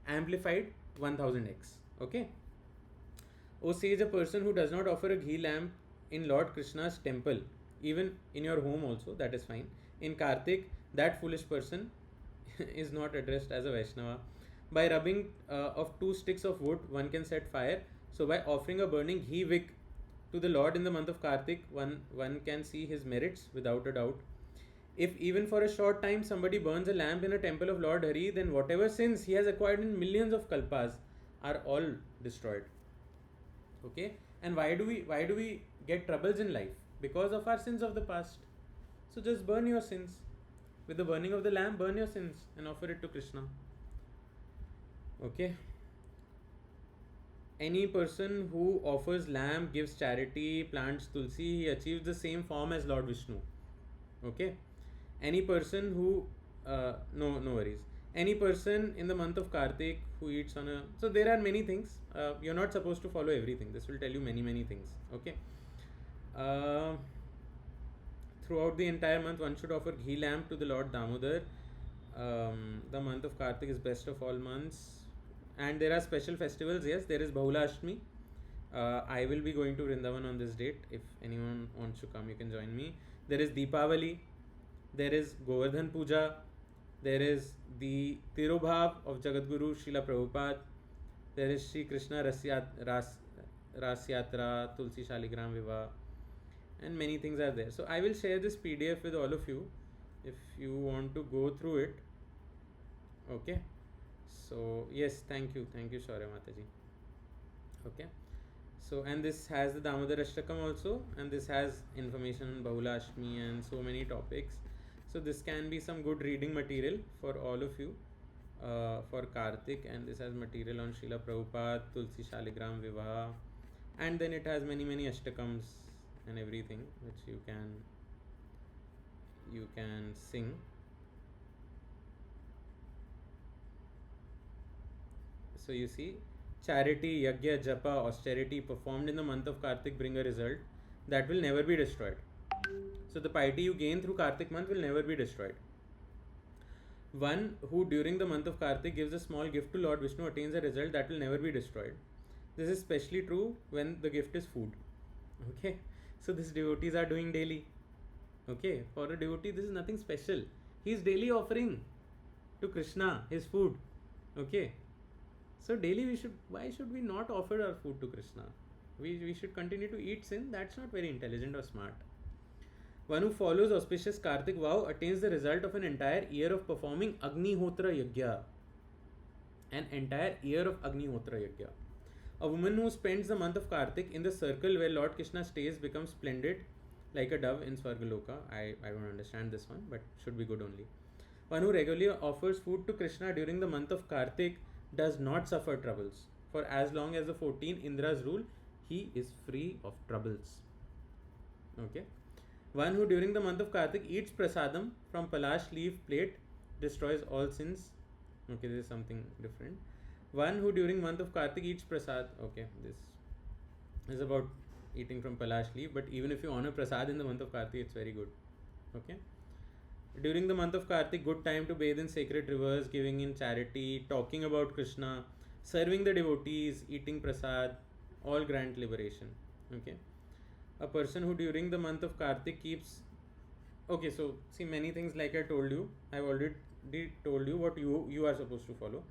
amplified 1000x. Okay. O sage, a person who does not offer a ghee lamp in Lord Krishna's temple, even in your home also, that is fine. In Kartik, that foolish person is not addressed as a Vaishnava. By rubbing of 2 sticks of wood, one can set fire. So by offering a burning ghee wick to the Lord in the month of Kartik, one can see his merits without a doubt. If even for a short time somebody burns a lamp in a temple of Lord Hari, then whatever sins he has acquired in millions of kalpas are all destroyed. Okay, and why do we get troubles in life? Because of our sins of the past. So just burn your sins. With the burning of the lamp, burn your sins and offer it to Krishna. Okay. Any person who offers lamp, gives charity, plants tulsi, he achieves the same form as Lord Vishnu. Okay. Any person who no worries. Any person in the month of Kartik who eats on a, so there are many things. You're not supposed to follow everything. This will tell you many things. Okay. Throughout the entire month, one should offer ghee lamp to the Lord Damodar. The month of Kartik is best of all months, and there are special festivals. Yes, there is Bahula Ashtami. I will be going to Vrindavan on this date. If anyone wants to come, you can join me. There is Deepavali. There is Govardhan Puja. There is the Tirubhav of Jagadguru Srila Prabhupada. There is Sri Krishna Ras Yatra, Tulsi Shaligram Viva, and many things are there. So I will share this PDF with all of you if you want to go through it. Okay. So yes, thank you, Shaurya Mataji. Okay. So, and this has the Damodar Ashtakam also, and this has information on Bahula Ashtami and so many topics. So this can be some good reading material for all of you for Kartik, and this has material on Srila Prabhupada, Tulsi Shaligram Vivaha, and then it has many Ashtakams and everything which you can sing. So you see, charity, yagya, japa, austerity performed in the month of Kartik bring a result that will never be destroyed. So the piety you gain through Kartik month will never be destroyed. One who during the month of Kartik gives a small gift to Lord Vishnu attains a result that will never be destroyed. This is especially true when the gift is food. Okay, so this devotees are doing daily. Okay, for a devotee this is nothing special. He is daily offering to Krishna his food. Okay, so daily why should we not offer our food to Krishna? We should continue to eat sin. That's not very intelligent or smart. One who follows auspicious Kartik vow attains the result of an entire year of performing Agnihotra Yagya. An entire year of Agnihotra Yagya. A woman who spends the month of Kartik in the circle where Lord Krishna stays becomes splendid like a dove in Swargaloka. I don't understand this one, but should be good only. One who regularly offers food to Krishna during the month of Kartik does not suffer troubles. For as long as the 14 Indras rule, he is free of troubles. Okay. One who during the month of Kartik eats prasadam from Palash leaf plate destroys all sins. Okay, this is something different. One who during month of Kartik eats prasad. Okay, this is about eating from Palash leaf, but even if you honor prasad in the month of Kartik, it's very good. Okay. During the month of Kartik, good time to bathe in sacred rivers, giving in charity, talking about Krishna, serving the devotees, eating prasad, all grant liberation. Okay. A person who during the month of Kartik keeps, okay, so see many things like I told you. I've already told you what you are supposed to follow.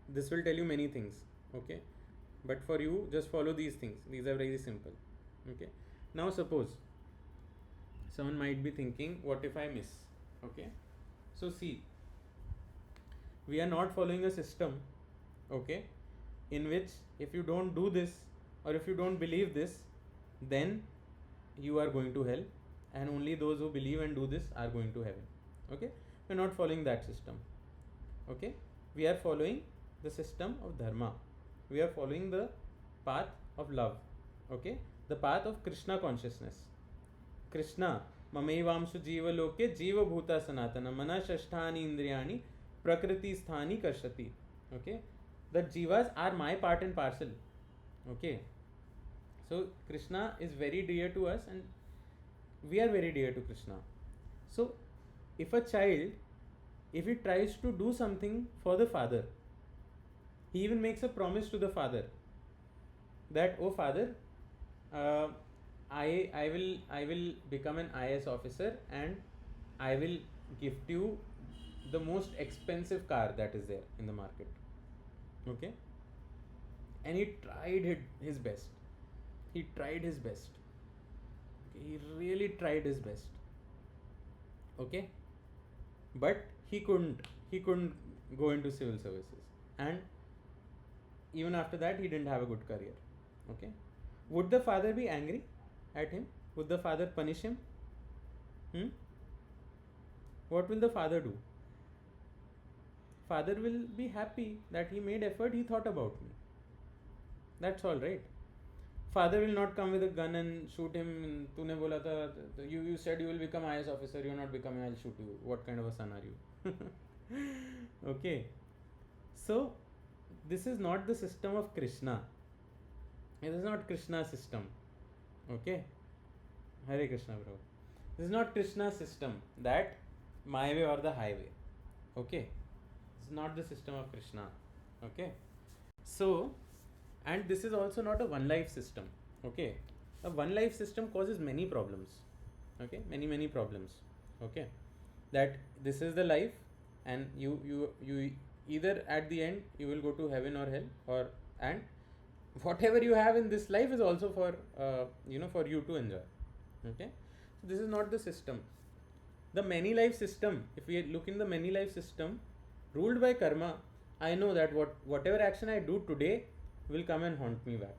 This will tell you many things. Okay, but for you just follow these things. These are very simple. Okay, now suppose someone might be thinking, what if I miss? Okay, so see, we are not following a system okay, in which if you don't do this or if you don't believe this, then you are going to hell, and only those who believe and do this are going to heaven. Okay, we're not following that system. Okay, we are following the system of dharma. We are following the path of love. Okay, the path of Krishna consciousness. Krishna ममैवांशु जीवलोके जीवभूता सनातन मना षष्ठानि इंद्रियाणि prakriti sthani karshati. Okay, the jivas are my part and parcel. Okay, so Krishna is very dear to us and we are very dear to Krishna. So if a child, if he tries to do something for the father, he even makes a promise to the father that, oh father, uh, I will become an IS officer and I will gift you the most expensive car that is there in the market. Okay, and he tried his best. He tried his best. Okay? He really tried his best. Okay, but he couldn't. He couldn't go into civil services, and even after that, he didn't have a good career. Okay, would the father be angry at him? Would the father punish him? Hmm? What will the father do? Father will be happy that he made effort, he thought about me. That's all, right? Father will not come with a gun and shoot him. तूने बोला था, you said you will become IS officer, you're not becoming, I'll shoot you. What kind of a son are you? Okay, so this is not the system of Krishna. It is not Krishna's system. Okay, Hare Krishna, bro. This is not Krishna's system, that my way or the highway. Okay, it's not the system of Krishna. Okay, so, and this is also not a one life system. Okay, a one life system causes many problems. Okay, many problems. Okay, that this is the life, and you either at the end you will go to heaven or hell, or and whatever you have in this life is also for for you to enjoy. Okay, so this is not the system. The many life system, if we look in the many life system ruled by karma, I know that whatever action I do today will come and haunt me back.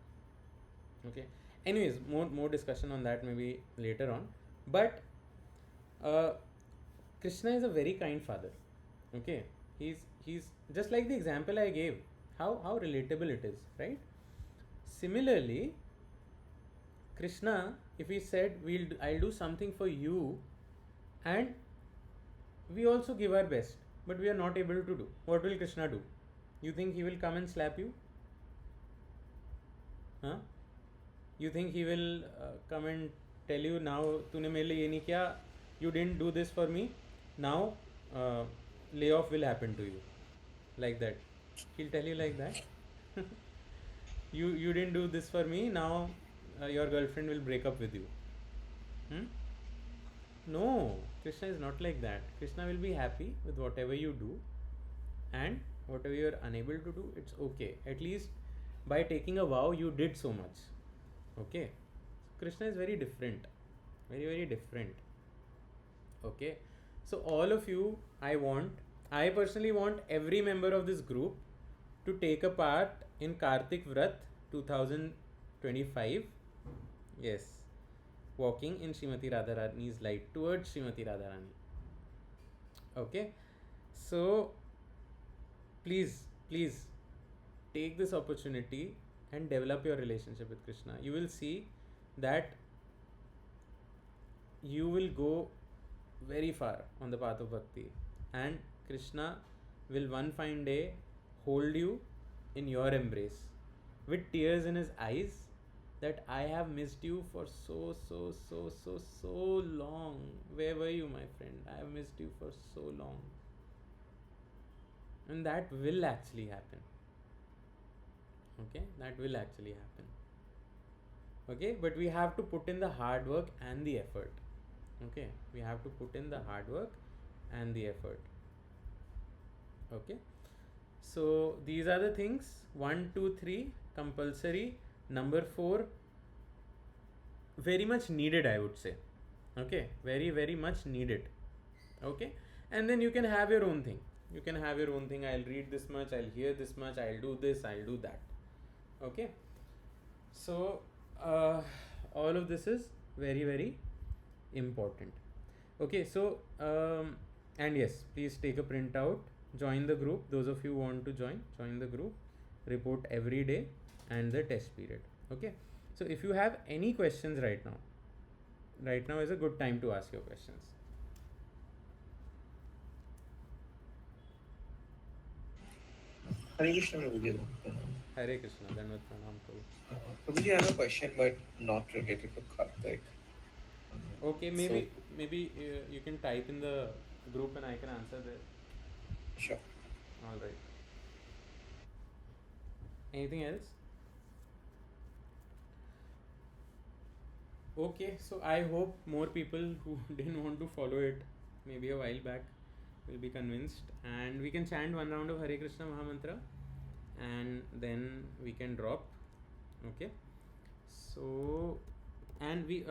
Okay, anyways, more discussion on that maybe later on. But uh, Krishna is a very kind father. Okay, he's just like the example I gave, how relatable it is, right? Similarly, Krishna, if he said I'll do something for you, and we also give our best, but we are not able to do, what will Krishna do? You think he will come and slap you? Huh? You think he will come and tell you, now तूने मेरे लिए ये नहीं किया, you didn't do this for me, now layoff will happen to you, like that? He'll tell you like that? you didn't do this for me, now your girlfriend will break up with you. Hmm? No, Krishna is not like that. Krishna will be happy with whatever you do, and whatever you are unable to do, it's okay. At least by taking a vow, you did so much. Okay, Krishna is very different, very different. Okay, so all of you, I personally want every member of this group to take a part in Kartik Vrat 2025. Yes, walking in Srimati Radharani's light towards Srimati Radharani. Okay, so please take this opportunity and develop your relationship with Krishna. You will see that you will go very far on the path of bhakti, and Krishna will one fine day hold you in your embrace with tears in his eyes, that I have missed you for so long. Where were you, my friend? I have missed you for so long. And that will actually happen. Okay, that will actually happen. Okay, but we have to put in the hard work and the effort. Okay, we have to put in the hard work and the effort. Okay, so these are the things: 1, 2, 3 compulsory, number 4 very much needed, I would say. Okay, very much needed. Okay, and then you can have your own thing. You can have your own thing. I'll read this much, I'll hear this much, I'll do this, I'll do that. Okay. So all of this is very, very important. Okay, so and yes, please take a printout, join the group. Those of you who want to join the group, report every day and the test period. Okay, so if you have any questions right now is a good time to ask your questions. Hare Krishna, Prabhuji. Hare Krishna, Dandavat Pranam Prabhu. Prabhuji, I have a question, but not related to Kartik. Okay, maybe you can type in the group and I can answer there. Sure. All right. Anything else? Okay, so I hope more people who didn't want to follow it maybe a while back will be convinced, and we can chant one round of Hare Krishna Mahamantra and then we can drop. Okay, so and we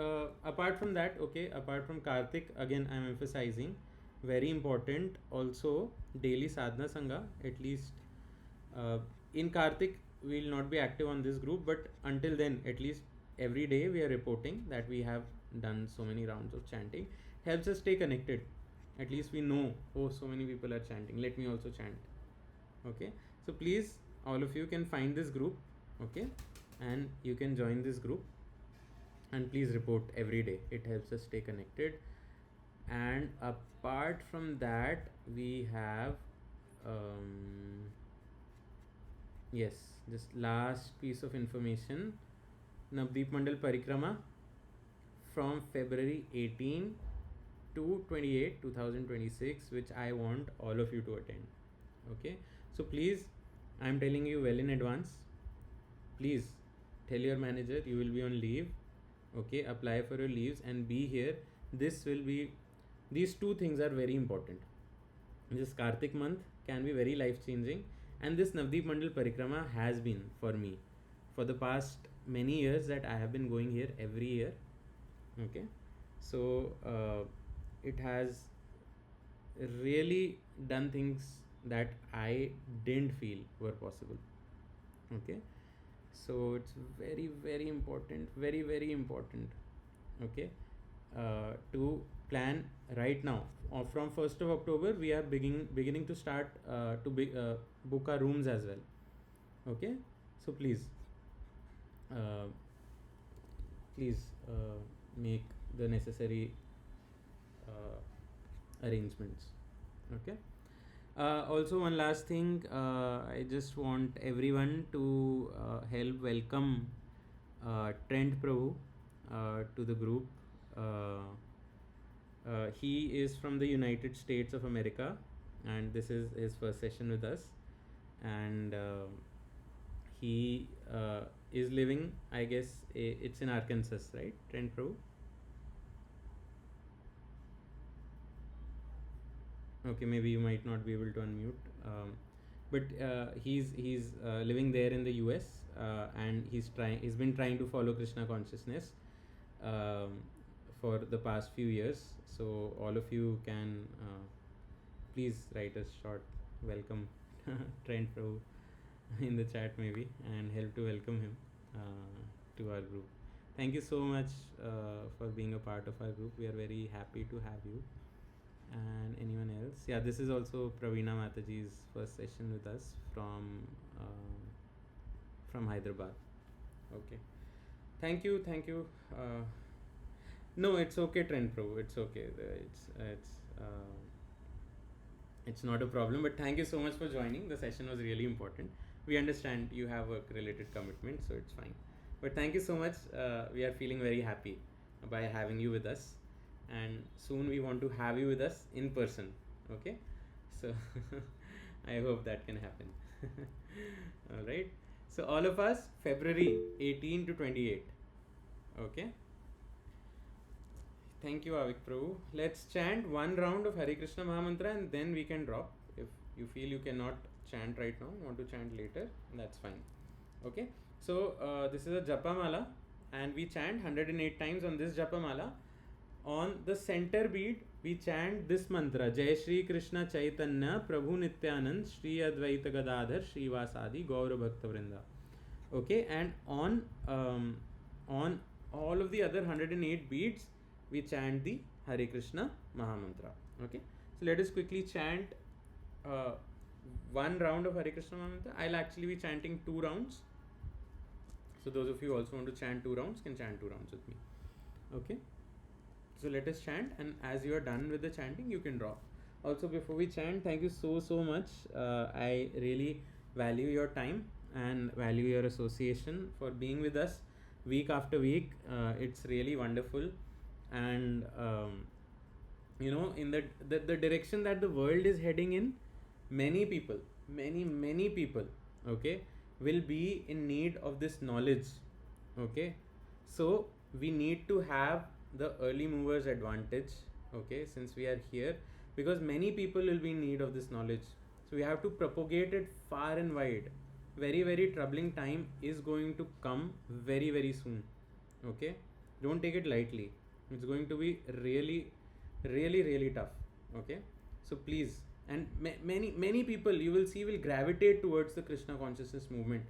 apart from that, okay, apart from Kartik, again I'm emphasizing, very important also, daily sadhana sangha, at least in Kartik we will not be active on this group, but until then at least every day we are reporting that we have done so many rounds of chanting. Helps us stay connected. At least we know, oh, so many people are chanting, let me also chant. Okay, so please, all of you can find this group, okay, and you can join this group, and please report every day. It helps us stay connected. And apart from that, we have yes, this last piece of information, Navdeep Mandal Parikrama from February 18 to 28, 2026, which I want all of you to attend. Okay, so please, I'm telling you well in advance, please tell your manager you will be on leave. Okay, apply for your leaves and be here. This will be, these two things are very important. This Kartik month can be very life changing, and this Navdeep Mandal Parikrama has been for me for the past many years that I have been going here every year. Okay, so it has really done things that I didn't feel were possible. Okay, so it's very, very important, very, very important. Okay, to plan right now. From 1st of October, we are beginning to start book our rooms as well. Okay, so please, uh, please make the necessary arrangements. Okay. Also, one last thing, I just want everyone to help welcome Trent Prabhu to the group. He is from the United States of America, and this is his first session with us. And he is living, I guess, it's in Arkansas, right, Trent Prabhu? Okay, maybe you might not be able to unmute, but he's living there in the US, and he's been trying to follow Krishna consciousness um, for the past few years. So all of you can please write a short welcome Trent Prabhu in the chat maybe, and help to welcome him to our group. Thank you so much for being a part of our group. We are very happy to have you. And anyone else? Yeah, this is also Praveena Mataji's first session with us from Hyderabad. Okay, thank you, thank you. No, it's okay, Trent Prabhu. It's okay. It's not a problem. But thank you so much for joining. The session was really important. We understand you have work-related commitments, so it's fine. But thank you so much. We are feeling very happy by having you with us, and soon we want to have you with us in person. Okay, so I hope that can happen. All right. So all of us, February 18 to 28. Okay. Thank you, Avik Prabhu. Let's chant one round of Hare Krishna Mahamantra and then we can drop. If you feel you cannot chant right now, want to chant later, that's fine. Okay, so this is a Japa Mala and we chant 108 times on this Japa Mala. on the center beat we chant this mantra: Jai Shri Krishna Chaitanya Prabhu Nityanand Shri Advaita Gadadhar Srivasadi Gaura Bhakta Vrinda. Okay, and on all of the other 108 beats we chant the Hare Krishna Mahamantra. Okay, so let us quickly chant uh, one round of Hare Krishna Mahamantra. I'll actually be chanting 2 rounds. So those of you who also want to chant 2 rounds can chant 2 rounds with me. Okay. So let us chant, and as you are done with the chanting, you can drop. Also, before we chant, thank you so much. I really value your time and value your association for being with us week after week. It's really wonderful, and in the direction that the world is heading in, many people, many people, okay, will be in need of this knowledge. Okay, so we need to have the early movers advantage, okay, since we are here, because many people will be in need of this knowledge, so we have to propagate it far and wide. Very troubling time is going to come very soon. Okay, don't take it lightly. It's going to be really tough. Okay, so please, and many people you will see will gravitate towards the Krishna consciousness movement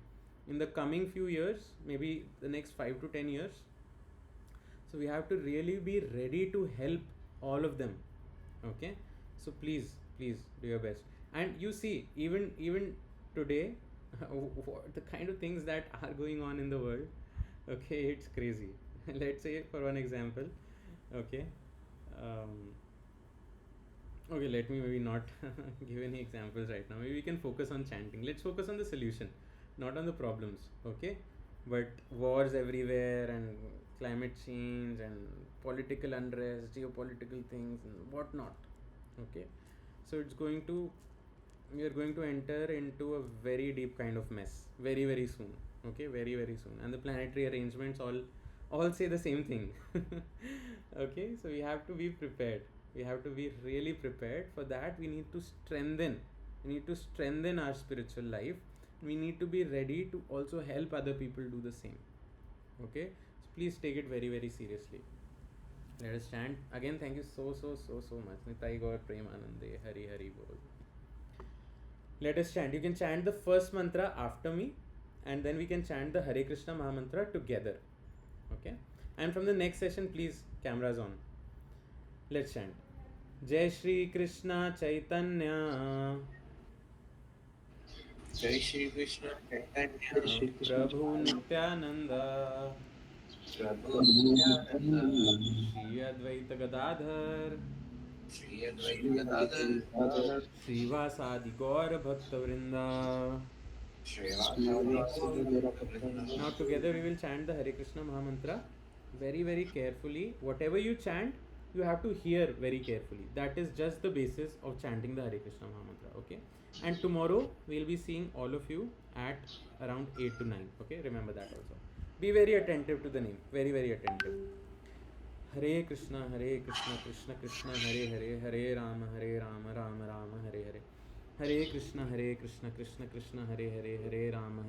in the coming few years, maybe the next 5 to 10 years. So we have to really be ready to help all of them. Okay, so please do your best. And you see, even today, the kind of things that are going on in the world, okay, it's crazy. Let's say for one example, okay, okay, let me maybe not give any examples right now. Maybe we can focus on chanting. Let's focus on the solution, not on the problems. Okay, but wars everywhere, and climate change, and political unrest, geopolitical things, and whatnot. Okay, so we are going to enter into a very deep kind of mess very soon. Okay, very soon, and the planetary arrangements all say the same thing. Okay, so we have to be prepared. We have to be really prepared. For that we need to strengthen our spiritual life. We need to be ready to also help other people do the same. Okay, so please take it very seriously. Let us chant again. Thank you so much. Nitai Gaur Premanande Hari Hari Bol. Let us chant. You can chant the first mantra after me, and then we can chant the Hare Krishna Mahamantra together. Okay, and from the next session, please, cameras on. Let's chant. Jai Shri Krishna Chaitanya Jai Shri Krishna Jai Chaitanya Shri Krishna Prabhu Chaitanya Nityananda Prabhu Nityananda Shri Advaita Gadadhar Shri Shri Advaita Advaita Gadadhar Gadadhar Srivasadi Gaura Bhakta Vrinda. Shri Srivasadi Vasadi Gaura Gaurabhakta Now together we will chant the Hare Krishna Mahamantra very carefully. Whatever you chant, you have to hear very carefully. That is just the basis of chanting the Hare Krishna Mahamantra. Okay, and tomorrow we will be seeing all of you at around 8 to 9. Okay, remember that also. Be very attentive to the name. Very attentive. Hare Krishna Krishna Krishna Hare Hare Hare Rama Rama Rama Hare Hare Hare Krishna Krishna Krishna Krishna Hare Hare Hare Rama